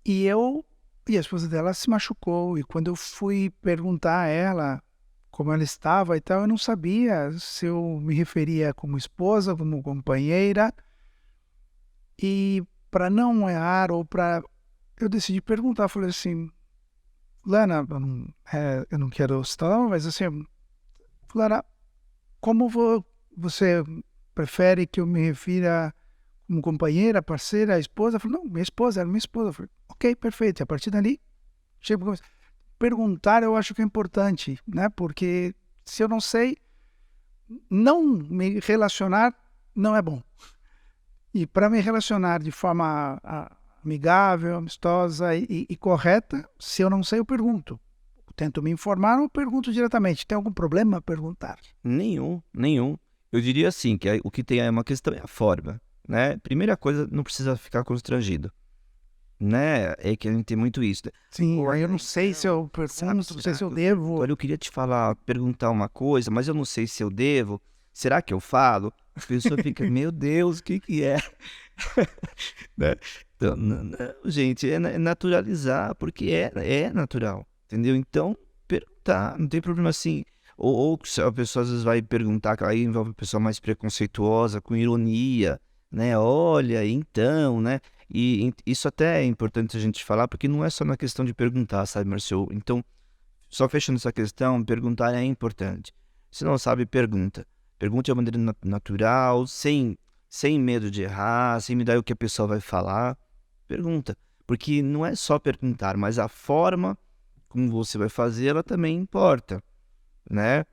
E a esposa dela se machucou. E quando eu fui perguntar a ela como ela estava e tal, eu não sabia se eu me referia como esposa, como companheira. E para não errar eu decidi perguntar, falei assim, Lana, eu não quero citar, mas assim, Lana, como você prefere que eu me refira como companheira, parceira, esposa? Ela falou, não, minha esposa, era minha esposa. Eu falei, ok, perfeito. E a partir dali, perguntar eu acho que é importante, né? Porque se eu não sei, não me relacionar não é bom. E para me relacionar de forma amigável, amistosa e correta, se eu não sei, eu pergunto. Tento me informar ou pergunto diretamente. Tem algum problema perguntar? Nenhum, nenhum. Eu diria assim, que o que tem aí é uma questão é a forma, né? Primeira coisa, não precisa ficar constrangido, né? É que a gente tem muito isso. Né? Sim, aí eu Olha, não sei se então, eu sabe, pergunto, não sei será se eu que eu pergunto? devo. Olha, eu queria te falar, perguntar uma coisa, mas eu não sei se eu devo. Será que eu falo? A pessoa fica, meu Deus, o que que é? Né? Então, não, gente, é naturalizar, porque é natural, entendeu? Então, perguntar, não tem problema assim. Ou se a pessoa às vezes vai perguntar, que aí envolve a pessoa mais preconceituosa, com ironia, né? Olha, então, né? E isso até é importante a gente falar, porque não é só na questão de perguntar, sabe, Marcelo? Então, só fechando essa questão, perguntar é importante. Se não sabe, pergunta. Pergunte de maneira natural, sem medo de errar, sem me dar o que a pessoa vai falar. Pergunta. Porque não é só perguntar, mas a forma como você vai fazer, ela também importa, né?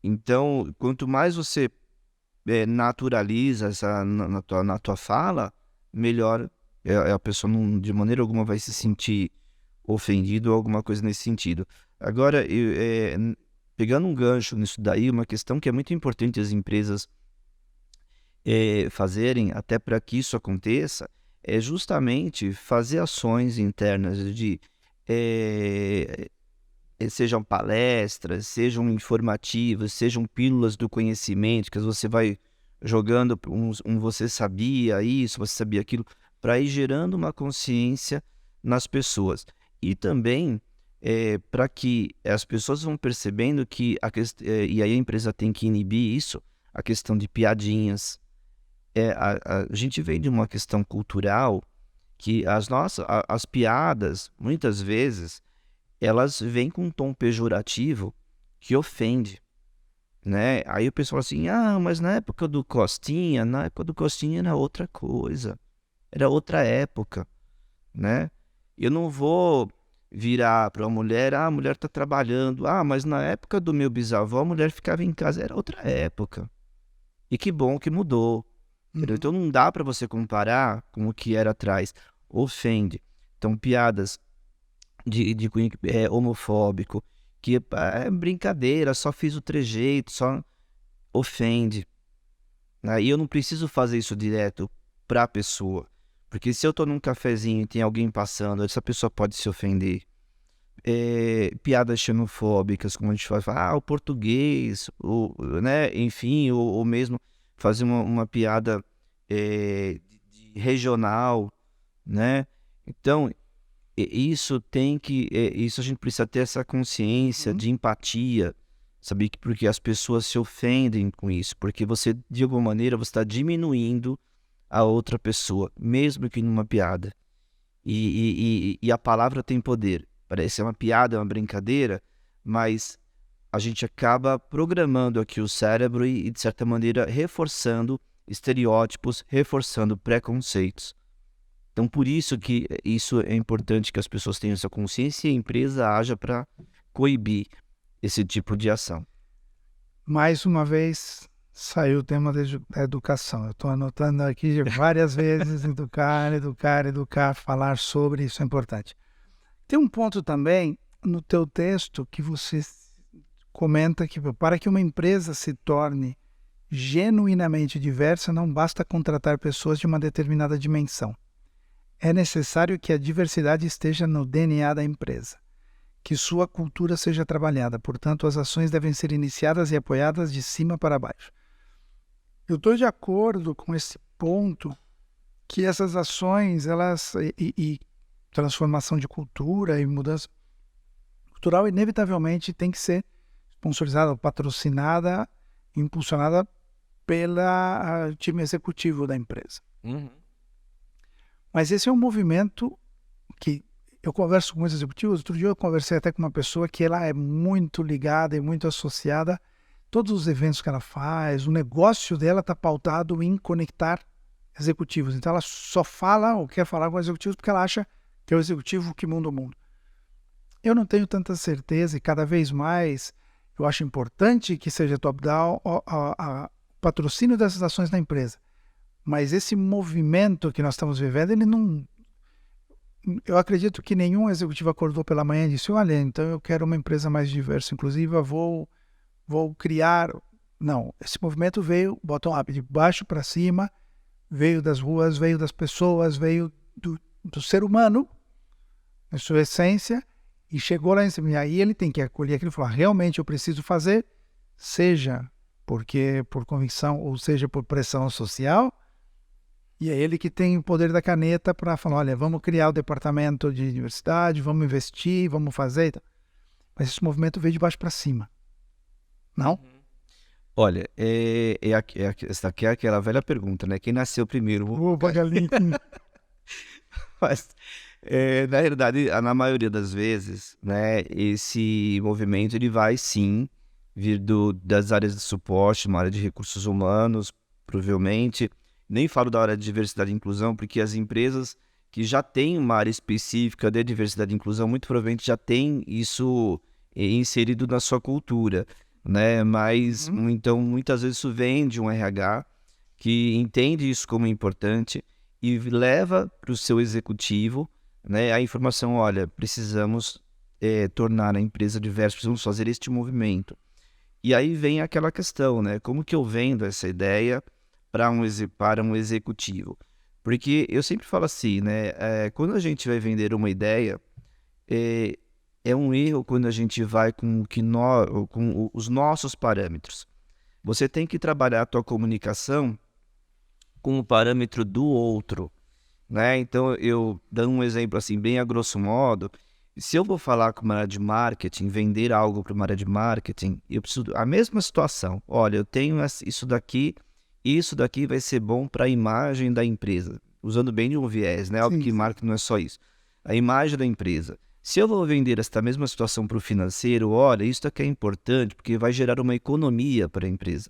Então, quanto mais você naturaliza na tua fala, melhor a pessoa de maneira alguma vai se sentir ofendido ou alguma coisa nesse sentido. Agora, pegando um gancho nisso daí, uma questão que é muito importante as empresas fazerem, até para que isso aconteça, é justamente fazer ações internas de eh, sejam palestras, sejam informativas, sejam pílulas do conhecimento, que você vai jogando você sabia isso, você sabia aquilo, para ir gerando uma consciência nas pessoas. E também para que as pessoas vão percebendo que e aí a empresa tem que inibir isso, a questão de piadinhas. A gente vem de uma questão cultural que as piadas, muitas vezes, elas vêm com um tom pejorativo que ofende, né? Aí o pessoal assim, mas na época do Costinha era outra coisa, era outra época, né? Eu não vou virar para uma mulher, a mulher tá trabalhando, mas na época do meu bisavô a mulher ficava em casa, era outra época. E que bom que mudou, entendeu? Uhum. Então não dá para você comparar com o que era atrás, ofende. Então piadas de cunho homofóbico, que é brincadeira, só fiz o trejeito, só ofende. Né? E eu não preciso fazer isso direto para a pessoa, porque se eu tô num cafezinho e tem alguém passando, essa pessoa pode se ofender. Piadas xenofóbicas, como a gente fala, o português, né? Enfim, ou mesmo fazer uma piada de regional, né? Então, isso a gente precisa ter essa consciência Uhum. de empatia, saber que porque as pessoas se ofendem com isso, porque você, de alguma maneira, você está diminuindo a outra pessoa, mesmo que numa piada. E a palavra tem poder. Parece uma piada, uma brincadeira, mas a gente acaba programando aqui o cérebro e de certa maneira, reforçando estereótipos, reforçando preconceitos. Então, por isso que isso é importante que as pessoas tenham essa consciência e a empresa haja para coibir esse tipo de ação. Mais uma vez saiu o tema da educação. Eu estou anotando aqui várias vezes educar, educar, educar, falar sobre, isso é importante. Tem um ponto também no teu texto que você comenta que para que uma empresa se torne genuinamente diversa, não basta contratar pessoas de uma determinada dimensão. É necessário que a diversidade esteja no DNA da empresa, que sua cultura seja trabalhada. Portanto, as ações devem ser iniciadas e apoiadas de cima para baixo. Eu estou de acordo com esse ponto que essas ações, elas transformação de cultura e mudança cultural, inevitavelmente tem que ser sponsorizada, patrocinada, impulsionada pelo time executivo da empresa. Mas esse é um movimento que eu converso com muitos executivos. Outro dia eu conversei até com uma pessoa que ela é muito ligada e muito associada a todos os eventos que ela faz. O negócio dela está pautado em conectar executivos. Então ela só fala ou quer falar com executivos porque ela acha que é o executivo que muda o mundo. Eu não tenho tanta certeza e cada vez mais eu acho importante que seja top-down o patrocínio dessas ações na empresa. Mas esse movimento que nós estamos vivendo, ele não... Eu acredito que nenhum executivo acordou pela manhã e disse, olha, então eu quero uma empresa mais diversa, inclusiva, vou criar... Não, esse movimento veio bottom-up, de baixo para cima, veio das ruas, veio das pessoas, veio do ser humano, na sua essência, e chegou lá em cima. E aí ele tem que acolher aquilo e falar, realmente eu preciso fazer, seja porque por convicção ou seja por pressão social, e é ele que tem o poder da caneta para falar, olha, vamos criar o departamento de diversidade, vamos investir, vamos fazer. Mas esse movimento veio de baixo para cima. Não? Olha, essa aqui é aquela velha pergunta, né? Quem nasceu primeiro? Galinha. Mas, na realidade, na maioria das vezes, né, esse movimento ele vai sim vir das áreas de suporte, uma área de recursos humanos, provavelmente. Nem falo da área de diversidade e inclusão, porque as empresas que já têm uma área específica de diversidade e inclusão, muito provavelmente já têm isso inserido na sua cultura, né? Mas, então, muitas vezes isso vem de um RH que entende isso como importante e leva para o seu executivo, né, a informação, olha, precisamos tornar a empresa diversa, precisamos fazer este movimento. E aí vem aquela questão, né? Como que eu vendo essa ideia para um executivo? Porque eu sempre falo assim, né? Quando a gente vai vender uma ideia, é um erro quando a gente vai com os nossos parâmetros. Você tem que trabalhar a tua comunicação com o parâmetro do outro, né? Então, eu dando um exemplo assim, bem a grosso modo, se eu vou falar com uma área de marketing, vender algo para uma área de marketing, eu preciso... A mesma situação. Olha, eu tenho isso daqui vai ser bom para a imagem da empresa. Usando bem de um viés, né? Óbvio que marketing não é só isso. A imagem da empresa. Se eu vou vender esta mesma situação para o financeiro, olha, isso daqui é importante, porque vai gerar uma economia para a empresa.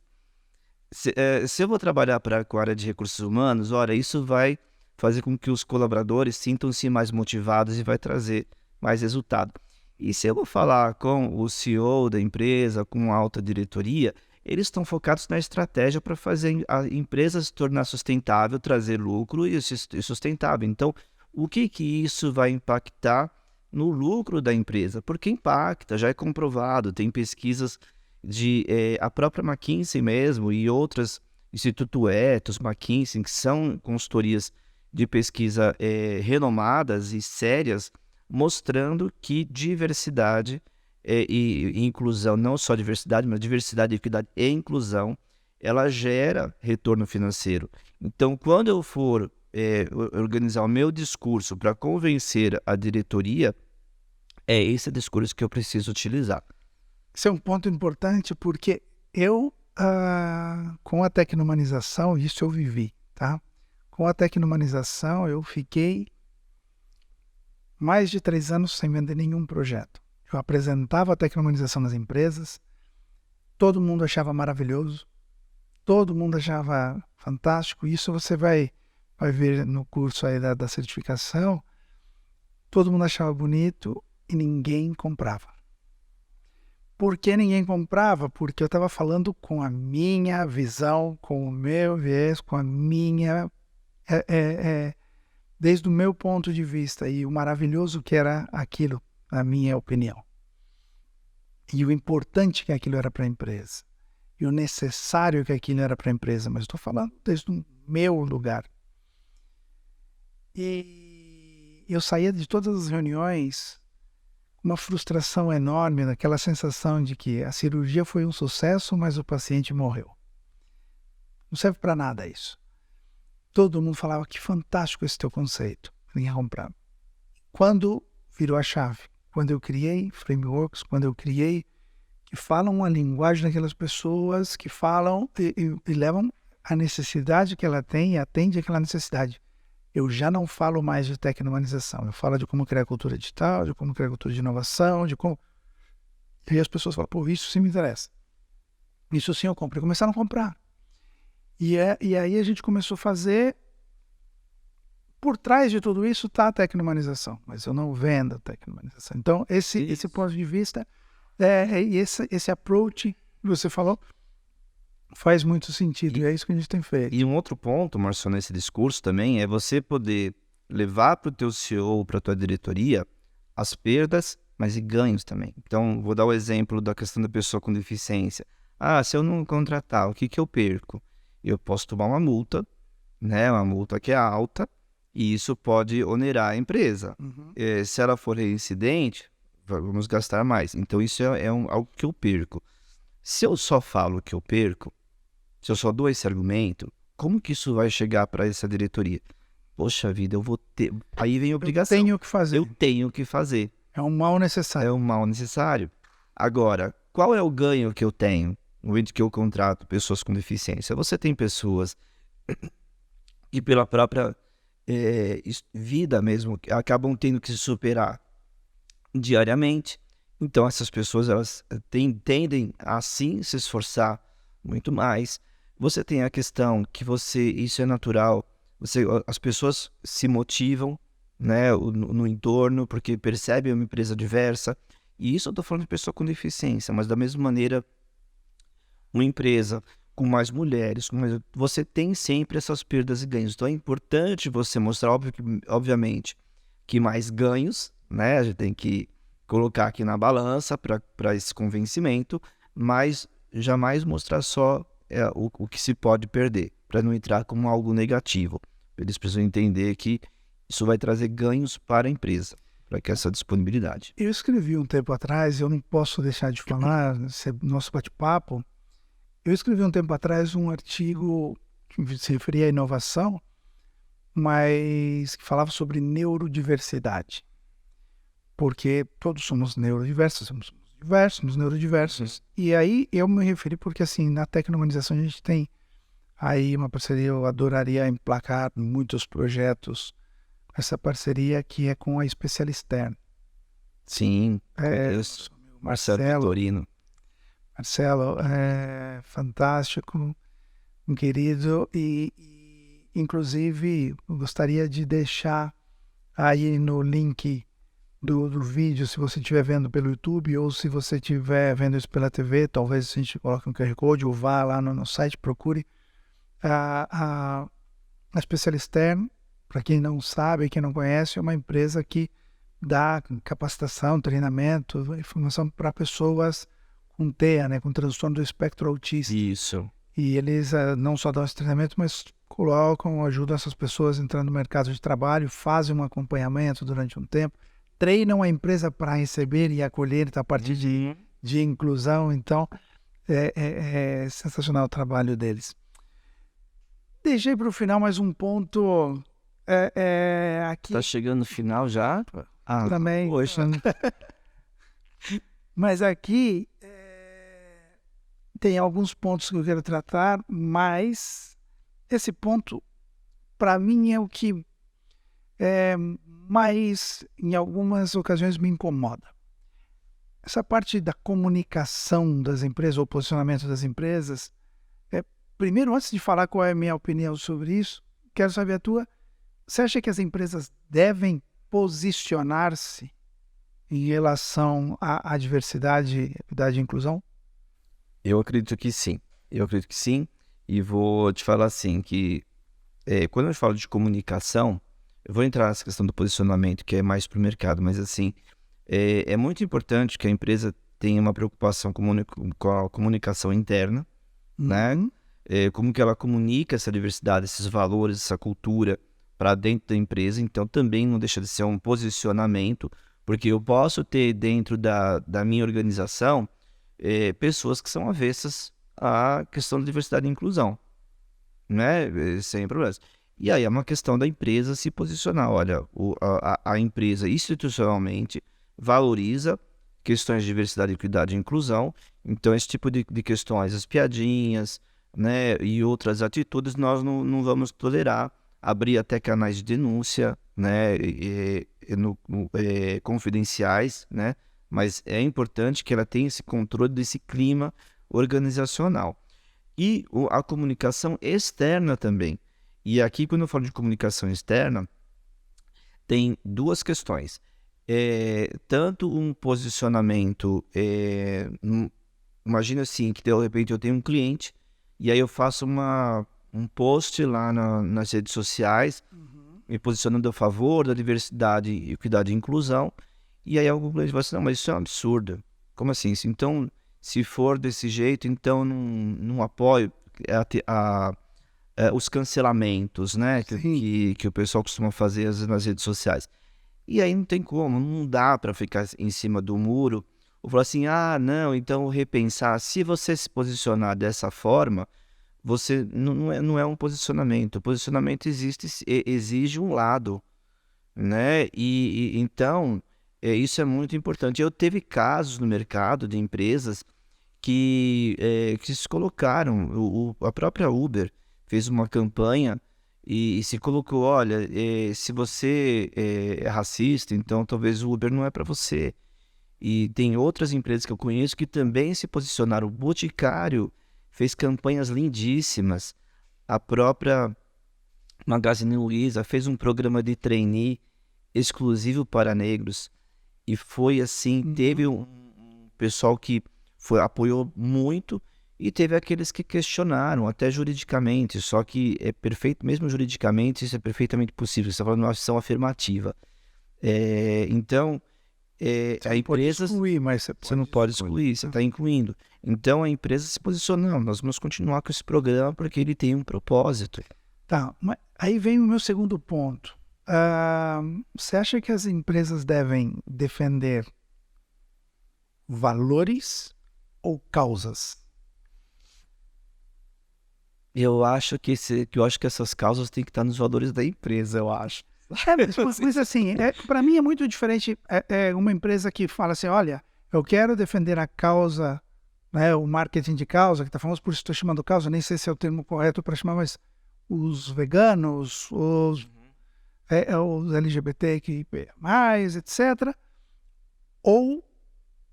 Se eu vou trabalhar com a área de recursos humanos, olha, isso vai fazer com que os colaboradores sintam-se mais motivados e vai trazer mais resultado. E se eu vou falar com o CEO da empresa, com a alta diretoria, eles estão focados na estratégia para fazer a empresa se tornar sustentável, trazer lucro e sustentável. Então, o que isso vai impactar no lucro da empresa? Porque impacta, já é comprovado, tem pesquisas a própria McKinsey mesmo e outras, Instituto Ethos, McKinsey, que são consultorias de pesquisa renomadas e sérias, mostrando que diversidade e inclusão, não só diversidade, mas diversidade, equidade e inclusão, ela gera retorno financeiro. Então, quando eu for organizar o meu discurso para convencer a diretoria, é esse discurso que eu preciso utilizar. Esse é um ponto importante porque eu, com a tecnomanização, isso eu vivi, tá? Com a tecnomanização, eu fiquei mais de 3 anos sem vender nenhum projeto. Eu apresentava a tecnomanização nas empresas, todo mundo achava maravilhoso, todo mundo achava fantástico. Isso você vai ver no curso aí da certificação. Todo mundo achava bonito e ninguém comprava. Por que ninguém comprava? Porque eu estava falando com a minha visão, com o meu viés, com a minha... desde o meu ponto de vista e o maravilhoso que era aquilo, na minha opinião. E o importante que aquilo era para a empresa. E o necessário que aquilo era para a empresa. Mas estou falando desde o meu lugar. E eu saía de todas as reuniões com uma frustração enorme, daquela sensação de que a cirurgia foi um sucesso, mas o paciente morreu. Não serve para nada isso. Todo mundo falava, que fantástico esse teu conceito. Ninguém comprava. quando virou a chave, quando eu criei frameworks, quando eu criei que falam a linguagem daquelas pessoas, que falam e levam a necessidade que ela tem e atende aquela necessidade. Eu já não falo mais de tecnomanização, eu falo de como criar cultura digital, de como criar cultura de inovação, de como... E aí as pessoas falam, pô, isso sim me interessa. Isso sim eu compro. E começaram a comprar. E aí a gente começou a fazer... Por trás de tudo isso está a tecnomanização, mas eu não vendo a tecnomanização. Então, esse ponto de vista, esse approach que você falou, faz muito sentido, e é isso que a gente tem feito. E um outro ponto, Marcio, nesse discurso também, é você poder levar para o teu CEO, para a tua diretoria, as perdas, mas e ganhos também. Então, vou dar o exemplo da questão da pessoa com deficiência. Se eu não contratar, o que eu perco? Eu posso tomar uma multa, né? Uma multa que é alta, e isso pode onerar a empresa. Se ela for reincidente, vamos gastar mais. Então, isso é algo que eu perco. Se eu só falo que eu perco, se eu só dou esse argumento, como que isso vai chegar para essa diretoria? Poxa vida, eu vou ter... Aí vem a obrigação. Eu tenho que fazer. Eu tenho que fazer. É um mal necessário. É um mal necessário. Agora, qual é o ganho que eu tenho no momento que eu contrato pessoas com deficiência? Você tem pessoas que pela própria vida mesmo, acabam tendo que se superar diariamente. Então, essas pessoas elas tendem a sim se esforçar muito mais. Você tem a questão que isso é natural, as pessoas se motivam, né, no entorno, porque percebem uma empresa diversa, e isso eu estou falando de pessoa com deficiência, mas da mesma maneira, uma empresa com mais mulheres, você tem sempre essas perdas e ganhos. Então é importante você mostrar, obviamente, que mais ganhos, né, a gente tem que colocar aqui na balança para esse convencimento, mas jamais mostrar só o que se pode perder, para não entrar como algo negativo. Eles precisam entender que isso vai trazer ganhos para a empresa, para que essa disponibilidade. Eu escrevi um tempo atrás, eu não posso deixar de falar, nosso bate-papo, eu escrevi um tempo atrás um artigo que se referia à inovação, mas que falava sobre neurodiversidade. Porque todos somos neurodiversos, somos diversos, somos neurodiversos. E aí eu me referi porque, assim, na tecnomanização a gente tem aí uma parceria, eu adoraria emplacar muitos projetos, essa parceria que é com a Specialistern. Sim, Marcelo Vitorino. Marcelo, é fantástico, um querido, e inclusive eu gostaria de deixar aí no link do vídeo, se você estiver vendo pelo YouTube ou se você estiver vendo isso pela TV, talvez a gente coloque um QR Code ou vá lá no site, procure a Specialistern. Para quem não sabe, quem não conhece, é uma empresa que dá capacitação, treinamento, informação para pessoas com TEA, né, com transtorno do espectro autista. Isso. E eles não só dão esse treinamento, mas ajudam essas pessoas a entrar no mercado de trabalho, fazem um acompanhamento durante um tempo, treinam a empresa para receber e acolher a partir de inclusão. Então, é sensacional o trabalho deles. Deixei para o final mais um ponto aqui. Tá chegando no final já? Também. Poxa. Mas aqui tem alguns pontos que eu quero tratar, mas esse ponto, para mim, é o que mais, em algumas ocasiões, me incomoda. Essa parte da comunicação das empresas, ou posicionamento das empresas, primeiro, antes de falar qual é a minha opinião sobre isso, quero saber a tua. Você acha que as empresas devem posicionar-se em relação à diversidade, equidade e inclusão? Eu acredito que sim. E vou te falar assim, que quando eu falo de comunicação, eu vou entrar nessa questão do posicionamento, que é mais para o mercado, mas assim, é muito importante que a empresa tenha uma preocupação com a comunicação interna, né? Como que ela comunica essa diversidade, esses valores, essa cultura para dentro da empresa. Então também não deixa de ser um posicionamento, porque eu posso ter dentro da minha organização pessoas que são avessas à questão da diversidade e inclusão, né? Sem problemas. E aí é uma questão da empresa se posicionar. Olha, a empresa institucionalmente valoriza questões de diversidade, equidade e inclusão. Então, esse tipo de questões, as piadinhas, né, e outras atitudes, nós não vamos tolerar. Abrir até canais de denúncia, né, confidenciais, né, mas é importante que ela tenha esse controle desse clima organizacional. E a comunicação externa também. E aqui, quando eu falo de comunicação externa, tem duas questões. Tanto um posicionamento, imagina assim, que de repente eu tenho um cliente, e aí eu faço um post lá nas redes sociais, me posicionando a favor da diversidade, equidade e inclusão, e aí algum cliente vai assim, não, mas isso é um absurdo. Como assim? Então, se for desse jeito, então não apoio os cancelamentos, né, que o pessoal costuma fazer às vezes nas redes sociais. E aí não tem como, não dá para ficar em cima do muro ou falar assim, não, então repensar. Se você se posicionar dessa forma, você não é um posicionamento. O posicionamento exige um lado, né? E então, isso é muito importante. Eu teve casos no mercado de empresas que se colocaram, a própria Uber fez uma campanha e se colocou, olha, se você é racista, então talvez o Uber não é para você. E tem outras empresas que eu conheço que também se posicionaram. O Boticário fez campanhas lindíssimas. A própria Magazine Luiza fez um programa de trainee exclusivo para negros. E foi assim, teve um pessoal que apoiou muito e teve aqueles que questionaram, até juridicamente, só que é perfeito, mesmo juridicamente, isso é perfeitamente possível, você está falando de uma ação afirmativa. Então, a empresa... excluir, mas você não pode excluir, você está incluindo. Então, a empresa se posiciona, não, nós vamos continuar com esse programa porque ele tem um propósito. Tá, mas aí vem o meu segundo ponto. Você acha que as empresas devem defender valores ou causas? Eu acho que essas causas têm que estar nos valores da empresa, eu acho. Mas assim, para mim é muito diferente uma empresa que fala assim, olha, eu quero defender a causa, né, o marketing de causa, que está famoso, por isso estou chamando causa, nem sei se é o termo correto para chamar, mas os veganos, os LGBTQIA+, etc. Ou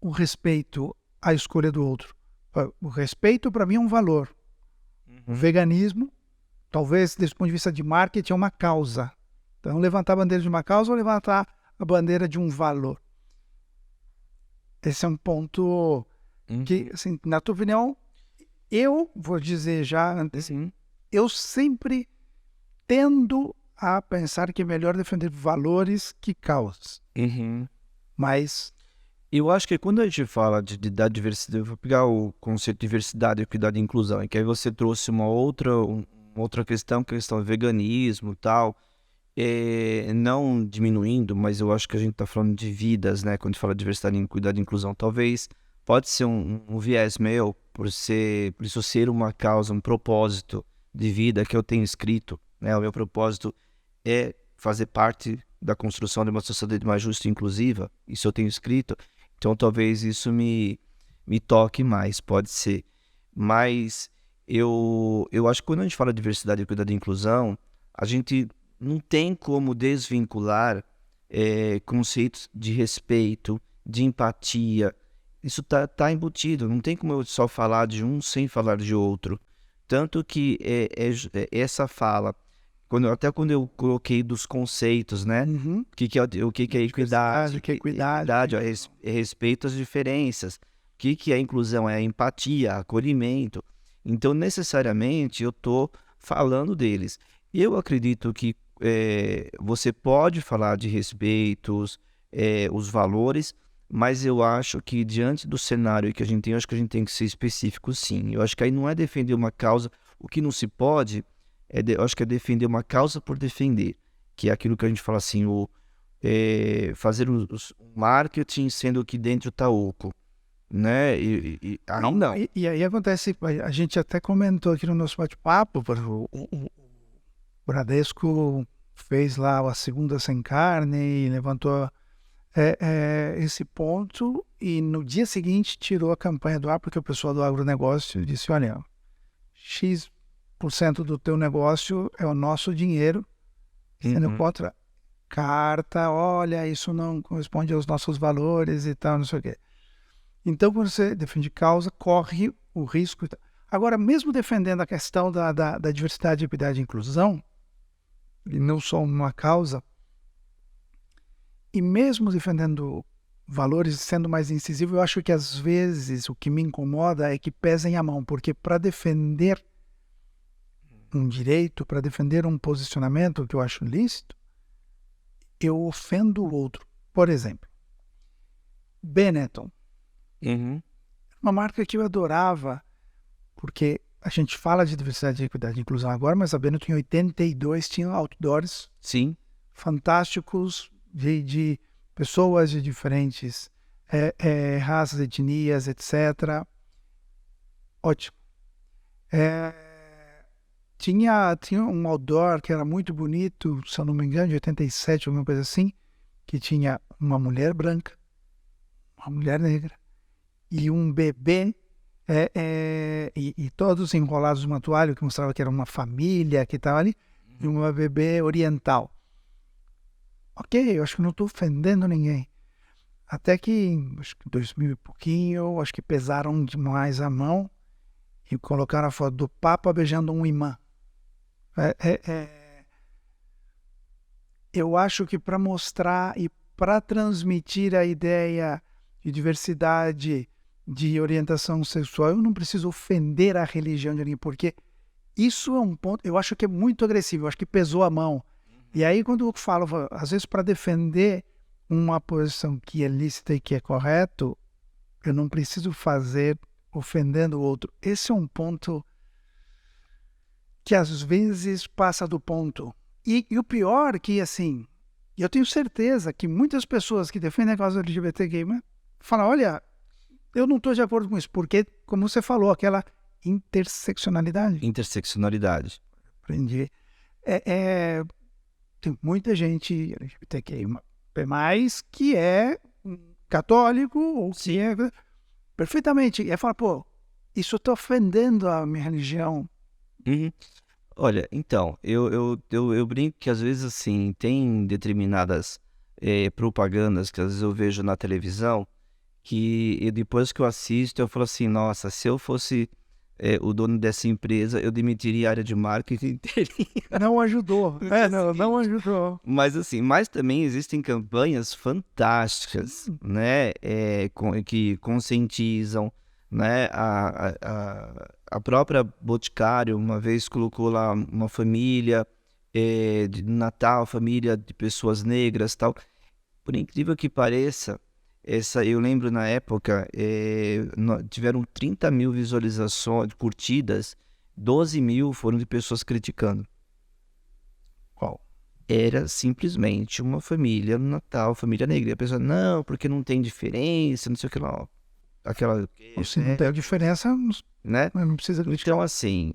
o respeito à escolha do outro. O respeito, para mim, é um valor. O veganismo, talvez, desse ponto de vista de marketing, é uma causa. Então, levantar a bandeira de uma causa ou levantar a bandeira de um valor. Esse é um ponto que, assim, na tua opinião, eu vou dizer já antes, eu sempre tendo a pensar que é melhor defender valores que causas. Mas eu acho que quando a gente fala da diversidade, eu vou pegar o conceito de diversidade, equidade e inclusão, que aí você trouxe uma outra questão, que é a questão do veganismo e tal, não diminuindo, mas eu acho que a gente está falando de vidas, né? Quando a gente fala de diversidade, equidade e inclusão, talvez pode ser um viés meu, por isso ser uma causa, um propósito de vida que eu tenho escrito, né? O meu propósito é fazer parte da construção de uma sociedade mais justa e inclusiva, isso eu tenho escrito, então talvez isso me toque mais, pode ser. Mas eu acho que quando a gente fala de diversidade, equidade e inclusão, a gente não tem como desvincular conceitos de respeito, de empatia. Isso tá embutido, não tem como eu só falar de um sem falar de outro. Tanto que essa fala, quando eu coloquei dos conceitos, né? O que é equidade? O que é equidade? É respeito às diferenças. O que é inclusão? É empatia, acolhimento. Então, necessariamente, eu estou falando deles. Eu acredito que você pode falar de respeitos, os valores, mas eu acho que diante do cenário que a gente tem, eu acho que a gente tem que ser específico, sim. Eu acho que aí não é defender uma causa. O que não se pode, eu acho que é defender uma causa por defender, que é aquilo que a gente fala assim, fazer o marketing sendo que dentro está oco, né? Não. E aí acontece, a gente até comentou aqui no nosso bate-papo, Bradesco fez lá a segunda sem carne e levantou esse ponto e no dia seguinte tirou a campanha do ar porque o pessoal do agronegócio disse, olha, X% do teu negócio é o nosso dinheiro, sendo contra carta, olha, isso não corresponde aos nossos valores e tal, não sei o quê. Então, quando você defende causa, corre o risco. Agora, mesmo defendendo a questão da diversidade, equidade e inclusão, e não só uma causa, e mesmo defendendo valores e sendo mais incisivo, eu acho que às vezes o que me incomoda é que pesem a mão, porque para defender um direito, para defender um posicionamento que eu acho lícito, eu ofendo o outro. Por exemplo, Benetton. Uma marca que eu adorava, porque a gente fala de diversidade, equidade e inclusão agora, mas a Benetton em 82 tinha outdoors fantásticos de pessoas de diferentes raças, etnias, etc. Ótimo. Tinha um outdoor que era muito bonito, se eu não me engano, de 87, alguma coisa assim, que tinha uma mulher branca, uma mulher negra e um bebê, e todos enrolados numa toalha, que mostrava que era uma família que estava ali, e uma bebê oriental. Ok, eu acho que não estou ofendendo ninguém. Até que, acho que 2000 e pouquinho, acho que pesaram demais a mão e colocaram a foto do Papa beijando um imã. Eu acho que para mostrar e para transmitir a ideia de diversidade, de orientação sexual, eu não preciso ofender a religião de ninguém, porque isso é um ponto, eu acho que é muito agressivo, eu acho que pesou a mão. E aí quando eu falo, às vezes para defender uma posição que é lícita e que é correto, eu não preciso fazer ofendendo o outro. Esse é um ponto que às vezes passa do ponto. E o pior é que, assim, eu tenho certeza que muitas pessoas que defendem a causa LGBTQI falam, olha, eu não estou de acordo com isso, porque, como você falou, aquela interseccionalidade. Interseccionalidade. Aprendi. Tem muita gente LGBTQI+, que é católico ou que é perfeitamente. E aí fala, pô, isso está ofendendo a minha religião. Olha, então, eu brinco que às vezes, assim, tem determinadas propagandas que às vezes eu vejo na televisão que depois que eu assisto eu falo assim, nossa, se eu fosse o dono dessa empresa, eu demitiria a área de marketing inteirinha. Não ajudou. Não ajudou. Mas também existem campanhas fantásticas, né, que conscientizam, né, a própria Boticário uma vez colocou lá uma família de Natal, família de pessoas negras, tal. Por incrível que pareça, eu lembro na época, tiveram 30 mil visualizações, curtidas, 12 mil foram de pessoas criticando. Qual? Era simplesmente uma família no Natal, família negra. E a pessoa, não, porque não tem diferença, não sei o que lá. Aquela... Se não tem diferença, né? Não precisa criticar. Então, assim,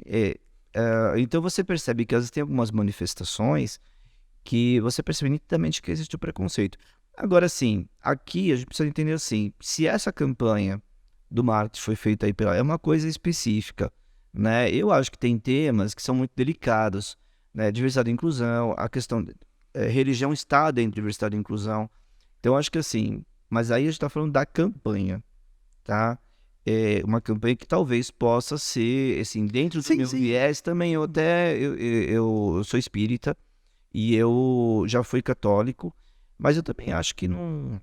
então você percebe que às vezes tem algumas manifestações que você percebe nitidamente que existe o preconceito. Agora, sim, aqui a gente precisa entender assim, se essa campanha do marketing foi feita aí é uma coisa específica, né? Eu acho que tem temas que são muito delicados, né? Diversidade e inclusão, a questão religião está dentro de diversidade e inclusão. Então, acho que assim, mas aí a gente está falando da campanha, tá? Uma campanha que talvez possa ser, assim, dentro do meu viés também, eu sou espírita e eu já fui católico, mas eu também acho que não...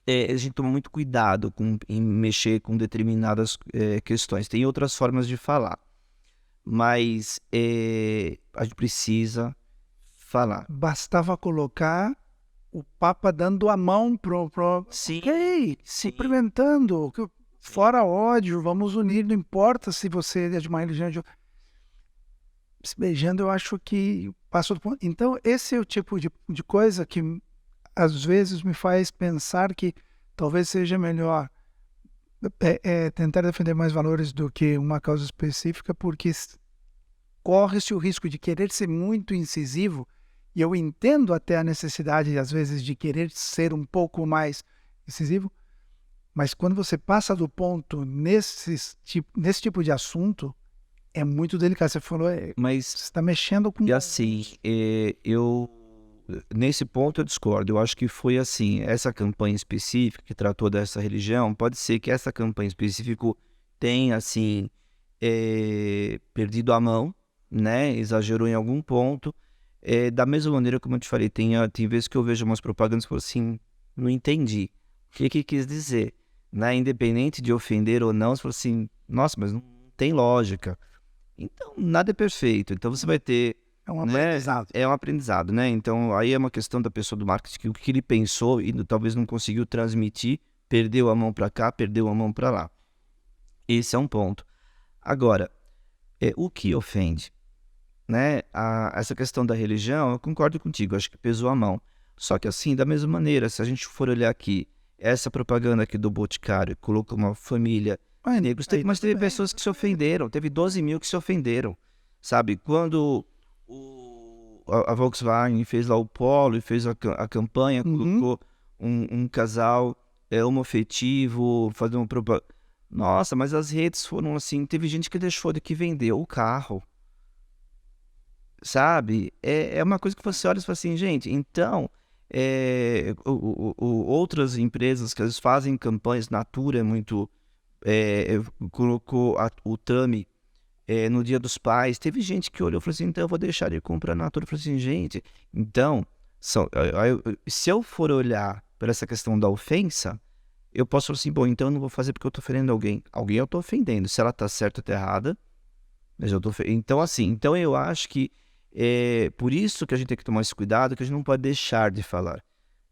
a gente toma muito cuidado em mexer com determinadas questões. Tem outras formas de falar, mas a gente precisa falar. Bastava colocar o Papa dando a mão pro... Sim, cumprimentando, fora ódio, vamos unir, não importa se você é de uma religião de... Se beijando, eu acho que passou do ponto. Então, esse é o tipo de coisa que às vezes me faz pensar que talvez seja melhor tentar defender mais valores do que uma causa específica, porque corre-se o risco de querer ser muito incisivo, e eu entendo até a necessidade, às vezes, de querer ser um pouco mais incisivo, mas quando você passa do ponto nesse tipo de assunto, é muito delicado. Você falou, você Mas, está mexendo com... e assim, nesse ponto eu discordo. Eu acho que foi assim, essa campanha específica que tratou dessa religião, pode ser que essa campanha específica tenha, assim, perdido a mão, né? Exagerou em algum ponto. Da mesma maneira, como eu te falei, tem vezes que eu vejo umas propagandas que eu falo assim, não entendi. O que quis dizer? Né? Independente de ofender ou não, você fala assim, nossa, mas não tem lógica. Então, nada é perfeito. Então, você vai ter, É um né? aprendizado. É um aprendizado, né? Então, aí é uma questão da pessoa do marketing, que o que ele pensou e talvez não conseguiu transmitir, perdeu a mão para cá, perdeu a mão para lá. Esse é um ponto. Agora, o que ofende? Né? Essa questão da religião, eu concordo contigo, acho que pesou a mão. Só que assim, da mesma maneira, se a gente for olhar aqui, essa propaganda aqui do Boticário, colocou uma família negros, mas teve pessoas que se ofenderam, teve 12 mil que se ofenderam, sabe? Quando a Volkswagen fez lá o Polo e fez a campanha, colocou um casal homoafetivo, fazendo uma propaganda. Nossa, mas as redes foram assim, teve gente que deixou de que vendeu o carro. Sabe? É uma coisa que você olha e fala assim, gente, então, outras empresas que às vezes fazem campanhas, Natura é muito, colocou o Tami no Dia dos Pais, teve gente que olhou e falou assim, então eu vou deixar de comprar Natura. Eu falei assim, gente, então, se eu for olhar para essa questão da ofensa, eu posso falar assim, bom, então eu não vou fazer porque eu estou ofendendo alguém. Alguém eu estou ofendendo, se ela está certa ou está errada, mas eu tô então, assim, então eu acho que por isso que a gente tem que tomar esse cuidado, que a gente não pode deixar de falar.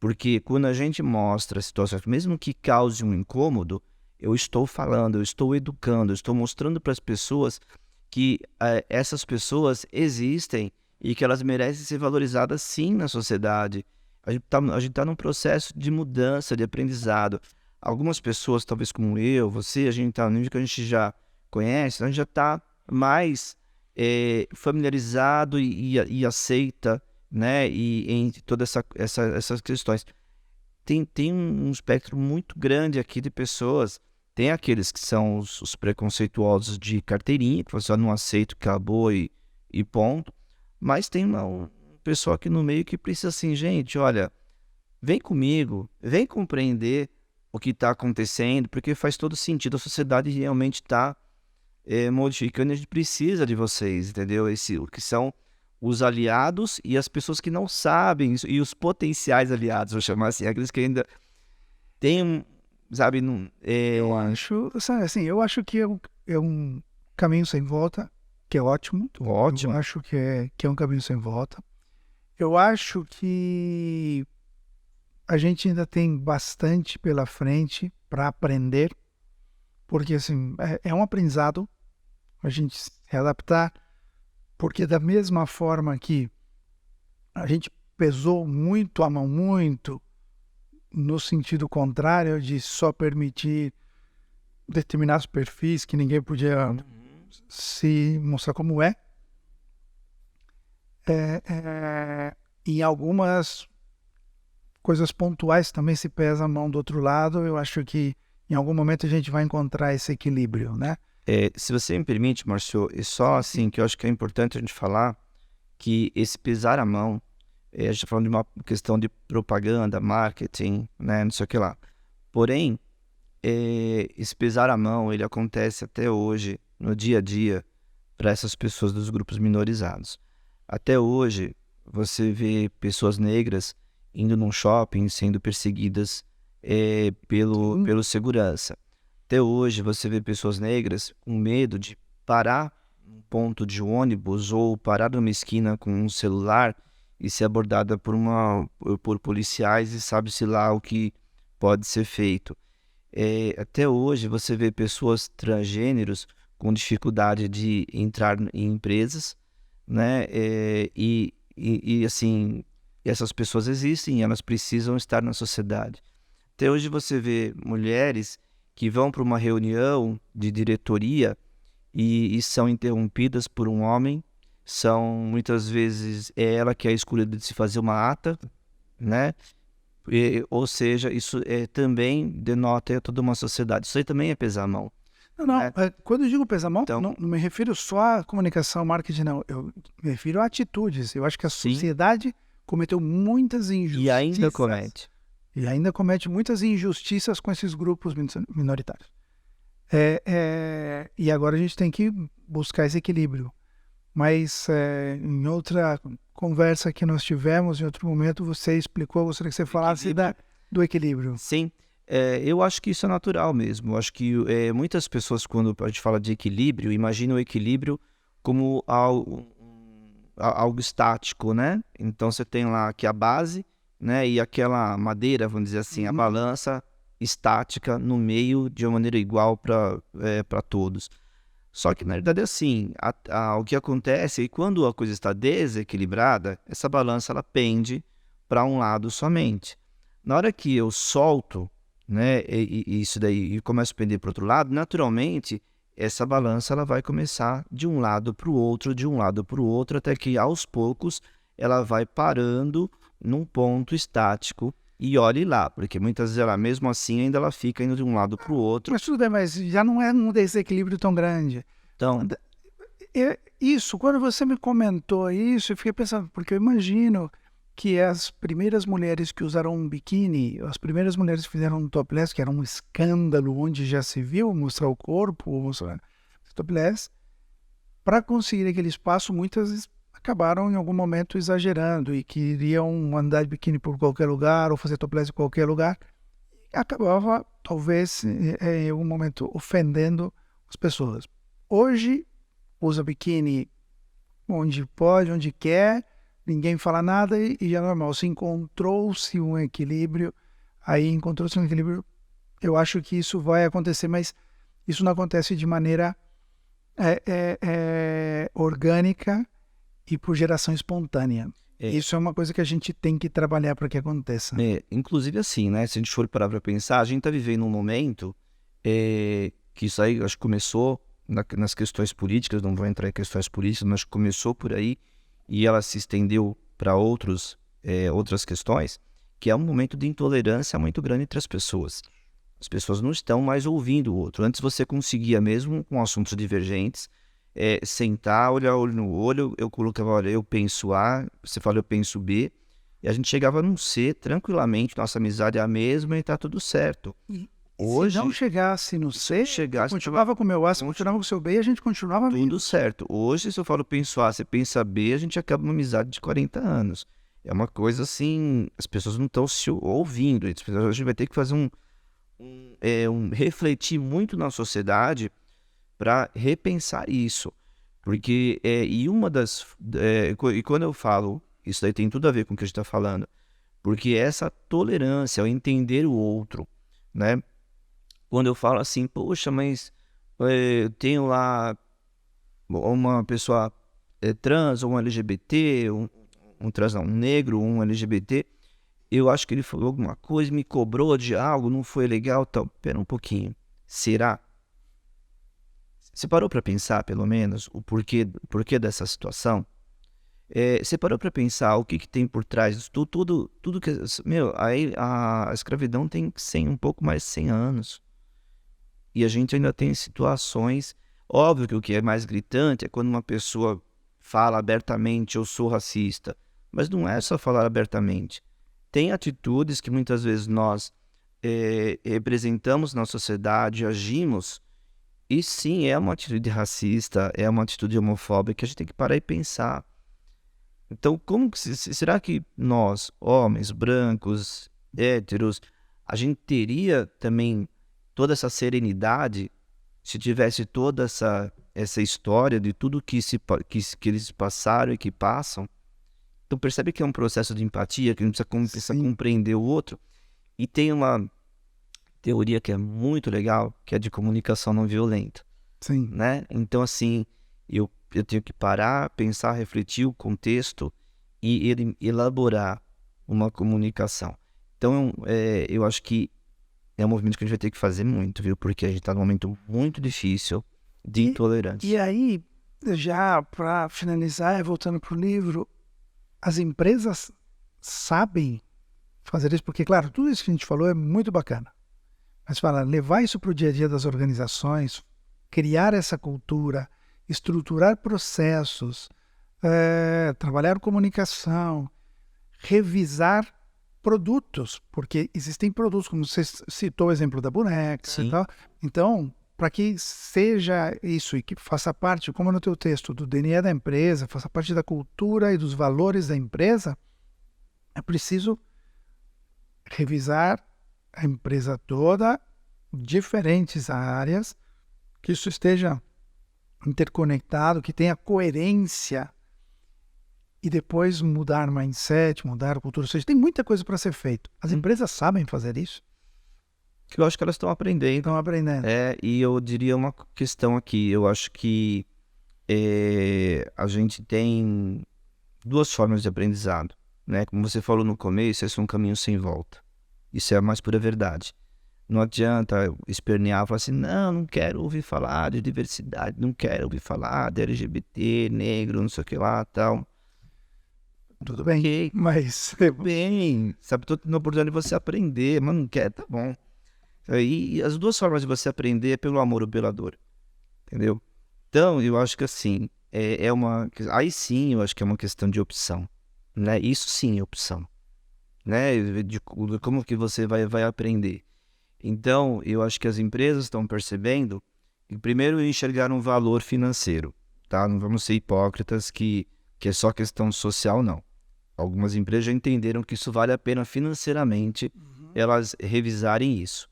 Porque quando a gente mostra situações, mesmo que cause um incômodo, eu estou falando, eu estou educando, eu estou mostrando para as pessoas que essas pessoas existem e que elas merecem ser valorizadas sim na sociedade. A gente tá num processo de mudança, de aprendizado. Algumas pessoas, talvez como eu, você, a gente está no nível que a gente já conhece, a gente já está mais familiarizado e aceita, né? E em todas essas questões. Tem um espectro muito grande aqui de pessoas. Tem aqueles que são os preconceituosos de carteirinha, que você não aceita, acabou e ponto. Mas tem um pessoal aqui no meio que precisa assim, gente, olha, vem comigo, vem compreender o que está acontecendo, porque faz todo sentido, a sociedade realmente está modificando, a gente precisa de vocês, entendeu? O que são os aliados e as pessoas que não sabem, e os potenciais aliados, vou chamar assim, aqueles que ainda têm, sabe, Eu acho, assim, eu acho que é um caminho sem volta, que é ótimo. Ótimo. Eu acho que é um caminho sem volta. Eu acho que a gente ainda tem bastante pela frente para aprender, porque assim, é um aprendizado a gente se adaptar, porque da mesma forma que a gente pesou muito a mão, muito, no sentido contrário de só permitir determinados perfis que ninguém podia se mostrar como em algumas coisas pontuais também se pesa a mão do outro lado. Eu acho que em algum momento a gente vai encontrar esse equilíbrio, né? Se você me permite, Márcio, é só assim que eu acho que é importante a gente falar que esse pesar a mão, a gente está falando de uma questão de propaganda, marketing, né, não sei o que lá. Porém, esse pesar a mão, ele acontece até hoje, no dia a dia, para essas pessoas dos grupos minorizados. Até hoje, você vê pessoas negras indo num shopping sendo perseguidas pelo segurança. Até hoje, você vê pessoas negras com medo de parar num ponto de ônibus ou parar numa esquina com um celular e ser abordada por policiais e sabe-se lá o que pode ser feito. Até hoje, você vê pessoas transgêneros com dificuldade de entrar em empresas, né? Assim, essas pessoas existem e elas precisam estar na sociedade. Até hoje você vê mulheres que vão para uma reunião de diretoria e são interrompidas por um homem muitas vezes, é ela que é escolhida de se fazer uma ata, né? Ou seja, isso também denota toda uma sociedade. Isso aí também é pesar a mão, Não, né? quando eu digo pesar a mão, Então, não me refiro só à comunicação, marketing, não. Eu me refiro a atitudes. Eu acho que a sim, sociedade cometeu muitas e ainda injustiças. comete. E ainda comete muitas injustiças com esses grupos minoritários. E agora a gente tem que buscar esse equilíbrio. Mas em outra conversa que nós tivemos, em outro momento, você explicou, eu gostaria que você falasse do equilíbrio. Sim, eu acho que isso é natural mesmo. Eu acho que muitas pessoas, quando a gente fala de equilíbrio, imaginam o equilíbrio como algo estático, né? Então você tem lá aqui a base, né? E aquela madeira, vamos dizer assim, a balança estática no meio de uma maneira igual para todos. Só que na verdade é assim, o que acontece é que quando a coisa está desequilibrada, essa balança ela pende para um lado somente. Na hora que eu solto, né, e isso daí e começo a pender para o outro lado, naturalmente essa balança ela vai começar de um lado para o outro, de um lado para o outro, até que aos poucos ela vai parando num ponto estático. E olhe lá, porque muitas vezes ela mesmo assim ainda ela fica indo de um lado para o outro. Mas tudo bem, mas já não é um desequilíbrio tão grande. Então, Isso, quando você me comentou isso, eu fiquei pensando, porque eu imagino que as primeiras mulheres que usaram um biquíni, as primeiras mulheres que fizeram um topless, que era um escândalo onde já se viu mostrar o corpo, mostrar topless, para conseguir aquele espaço, muitas acabaram em algum momento exagerando e queriam andar de biquíni por qualquer lugar ou fazer topless em qualquer lugar. E acabava, talvez, em algum momento, ofendendo as pessoas. Hoje, usa biquíni onde pode, onde quer, ninguém fala nada e é normal. Se encontrou-se um equilíbrio, eu acho que isso vai acontecer, mas isso não acontece de maneira orgânica e por geração espontânea. Isso é uma coisa que a gente tem que trabalhar para que aconteça. Inclusive assim, né? Se a gente for parar para pensar, a gente está vivendo um momento que isso aí acho que começou nas questões políticas, não vou entrar em questões políticas, mas começou por aí e ela se estendeu para outras questões, que é um momento de intolerância muito grande entre as pessoas. As pessoas não estão mais ouvindo o outro. Antes você conseguia, mesmo com assuntos divergentes, sentar, olhar olho no olho, eu colocava, olha, eu penso A, você fala, eu penso B, e a gente chegava num C tranquilamente, nossa amizade é a mesma e tá tudo certo. Hoje, se não chegasse no C, continuava com o meu A, você continuava com o seu B e a gente continuava tudo certo. Hoje, se eu falo penso A, você pensa B, a gente acaba uma amizade de 40 anos. É uma coisa assim, as pessoas não estão se ouvindo, a gente vai ter que fazer refletir muito na sociedade para repensar isso. Porque, e quando eu falo, isso daí tem tudo a ver com o que a gente está falando, porque essa tolerância, ao entender o outro, né? Quando eu falo assim, poxa, mas eu tenho lá uma pessoa trans, ou um LGBT, um trans não, um negro, um LGBT, eu acho que ele falou alguma coisa, me cobrou de algo, não foi legal, tal. Pera um pouquinho, será? Você parou para pensar, pelo menos, o porquê dessa situação? Você parou para pensar o que tem por trás disso tudo que... Meu, aí a escravidão tem um pouco mais de 100 anos. E a gente ainda tem situações... Óbvio que o que é mais gritante é quando uma pessoa fala abertamente, eu sou racista. Mas não é só falar abertamente. Tem atitudes que muitas vezes nós representamos na sociedade, agimos... E sim, é uma atitude racista, é uma atitude homofóbica que a gente tem que parar e pensar. Então, será que nós, homens, brancos, héteros, a gente teria também toda essa serenidade se tivesse toda essa história de tudo que eles passaram e que passam? Então, percebe que é um processo de empatia, que a gente precisa compreender o outro. E tem uma teoria que é muito legal, que é de comunicação não violenta. Sim. Né? Então, assim, eu tenho que parar, pensar, refletir o contexto e elaborar uma comunicação. Então, eu acho que é um movimento que a gente vai ter que fazer muito, viu? Porque a gente está num momento muito difícil de intolerância. E aí, já para finalizar, voltando para o livro, as empresas sabem fazer isso, porque, claro, tudo isso que a gente falou é muito bacana. Mas fala, levar isso para o dia a dia das organizações, criar essa cultura, estruturar processos, trabalhar comunicação, revisar produtos, porque existem produtos, como você citou o exemplo da boneca e Sim. tal. Então, para que seja isso e que faça parte, como no teu texto, do DNA da empresa, faça parte da cultura e dos valores da empresa, é preciso revisar a empresa toda, diferentes áreas, que isso esteja interconectado, que tenha coerência e depois mudar mindset, mudar a cultura. Ou seja, tem muita coisa para ser feito. As empresas sabem fazer isso, Que eu acho que elas estão aprendendo. estão aprendendo. E eu diria uma questão aqui. Eu acho que a gente tem duas formas de aprendizado, né? Como você falou no começo, esse é um caminho sem volta. Isso é a mais pura verdade. Não adianta espernear e falar assim, não quero ouvir falar de diversidade, não quero ouvir falar de LGBT, negro, não sei o que lá, tal. Tudo bem, Ok, mas bem, sabe, tô tendo a oportunidade de você aprender, mas não quer, tá bom. E as duas formas de você aprender é pelo amor ou pela dor, entendeu? Então, eu acho que assim, aí sim, eu acho que é uma questão de opção, né? Isso sim é opção, né? De como que você vai aprender. Então, eu acho que as empresas estão percebendo que primeiro enxergaram um valor financeiro, tá? Não vamos ser hipócritas que é só questão social, não. Algumas empresas já entenderam que isso vale a pena financeiramente elas revisarem isso.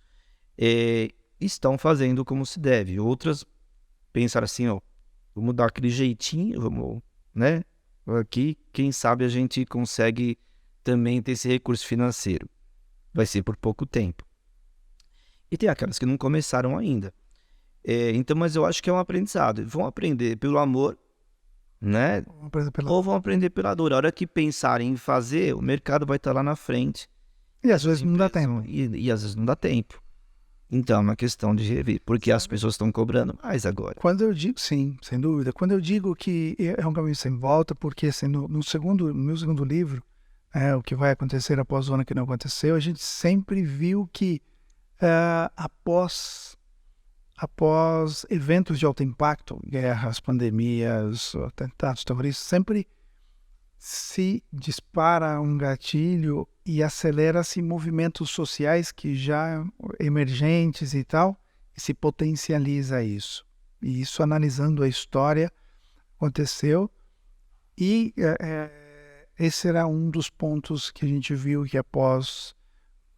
Estão fazendo como se deve. Outras pensaram assim, ó, vamos dar aquele jeitinho, vamos, né? Aqui, quem sabe a gente consegue também ter esse recurso financeiro. Vai ser por pouco tempo. E tem aquelas que não começaram ainda. Então, mas eu acho que é um aprendizado. Vão aprender pelo amor, né? Ou vão aprender pela dor. A hora que pensarem em fazer, o mercado vai estar lá na frente. E às vezes não dá tempo. E às vezes não dá tempo. Então, é uma questão de rever. Porque as pessoas estão cobrando mais agora. Quando eu digo, sim, sem dúvida. Quando eu digo que é um caminho sem volta, porque assim, no meu segundo livro, o que vai acontecer após o ano que não aconteceu, a gente sempre viu que após eventos de alto impacto, guerras, pandemias, atentados terroristas, sempre se dispara um gatilho e acelera-se movimentos sociais que já emergentes e tal, e se potencializa isso. E isso, analisando a história, aconteceu. E esse era um dos pontos que a gente viu que após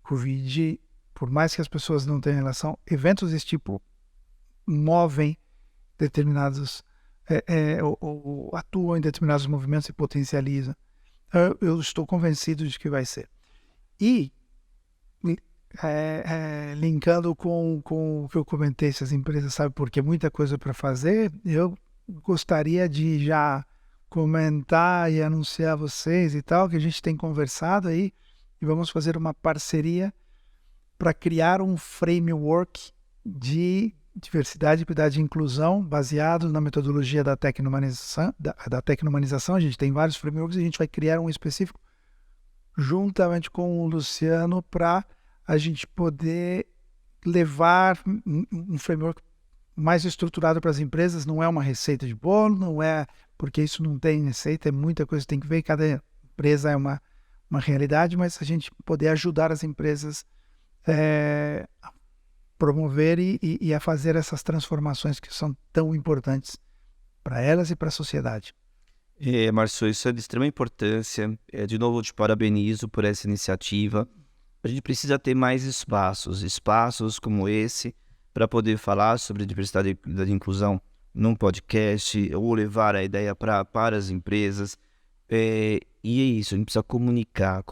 Covid, por mais que as pessoas não tenham relação, eventos desse tipo movem determinados, ou atuam em determinados movimentos e potencializam. Eu estou convencido de que vai ser. E linkando com o que eu comentei, se as empresas sabem porque muita coisa para fazer, eu gostaria de já comentar e anunciar a vocês e tal, que a gente tem conversado aí e vamos fazer uma parceria para criar um framework de diversidade, equidade e inclusão baseado na metodologia da tecnomanização. A gente tem vários frameworks e a gente vai criar um específico juntamente com o Luciano para a gente poder levar um framework mais estruturado para as empresas. Não é uma receita de bolo, não é porque isso não tem receita, é muita coisa que tem que ver, cada empresa é uma realidade, mas a gente poder ajudar as empresas a promover e a fazer essas transformações que são tão importantes para elas e para a sociedade. Márcio, isso é de extrema importância. De novo, eu te parabenizo por essa iniciativa. A gente precisa ter mais espaços como esse, para poder falar sobre diversidade e inclusão num podcast, ou levar a ideia para as empresas. E é isso, a gente precisa comunicar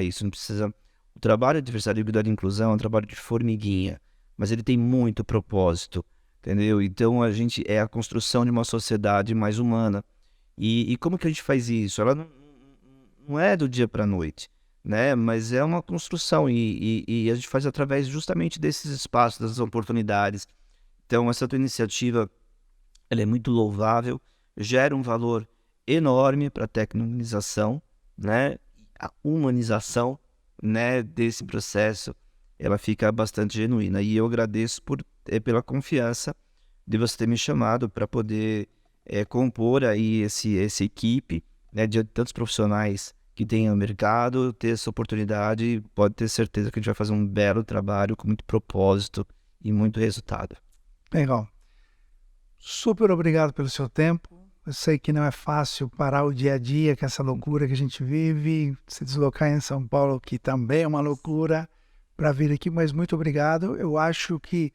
isso, a gente precisa... O trabalho de diversidade, equidade e inclusão é um trabalho de formiguinha, mas ele tem muito propósito, entendeu? Então a gente é a construção de uma sociedade mais humana. E como que a gente faz isso? Ela não é do dia para a noite, né? Mas é uma construção e a gente faz através justamente desses espaços, dessas oportunidades. Então essa tua iniciativa, ela é muito louvável. gera um valor enorme para a tecnologização, né? A humanização, né, desse processo, ela fica bastante genuína. E eu agradeço pela confiança de você ter me chamado para poder compor aí essa equipe, né, de tantos profissionais que tem no mercado, ter essa oportunidade, pode ter certeza que a gente vai fazer um belo trabalho com muito propósito e muito resultado. Legal. Super obrigado pelo seu tempo. Eu sei que não é fácil parar o dia a dia com essa loucura que a gente vive, se deslocar em São Paulo, que também é uma loucura, para vir aqui, mas muito obrigado. Eu acho que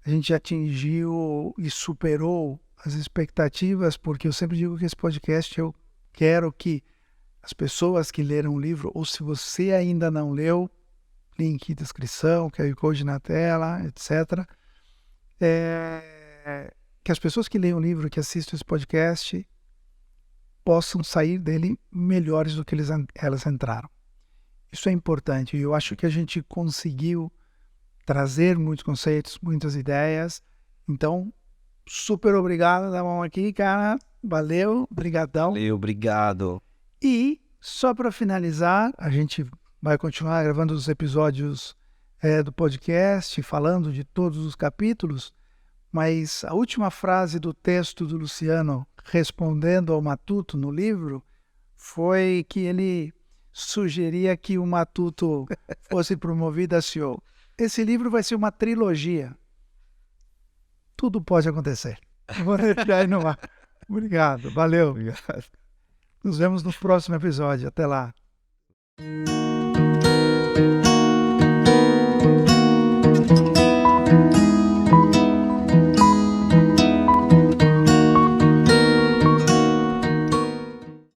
a gente atingiu e superou as expectativas, porque eu sempre digo que esse podcast eu quero que as pessoas que leram o livro, ou se você ainda não leu, link, descrição, QR Code na tela, etc. Que as pessoas que leem o livro, que assistem esse podcast, possam sair dele melhores do que elas entraram. Isso é importante. E eu acho que a gente conseguiu trazer muitos conceitos, muitas ideias. Então, super obrigado. Dá mão aqui, cara. Valeu, brigadão. Valeu, obrigado. E, só para finalizar, a gente vai continuar gravando os episódios do podcast, falando de todos os capítulos, mas a última frase do texto do Luciano respondendo ao Matuto no livro foi que ele sugeria que o Matuto fosse promovido a CEO. Esse livro vai ser uma trilogia. Tudo pode acontecer. Vou deixar aí no ar. Obrigado, valeu. Obrigado. Nos vemos no próximo episódio. Até lá.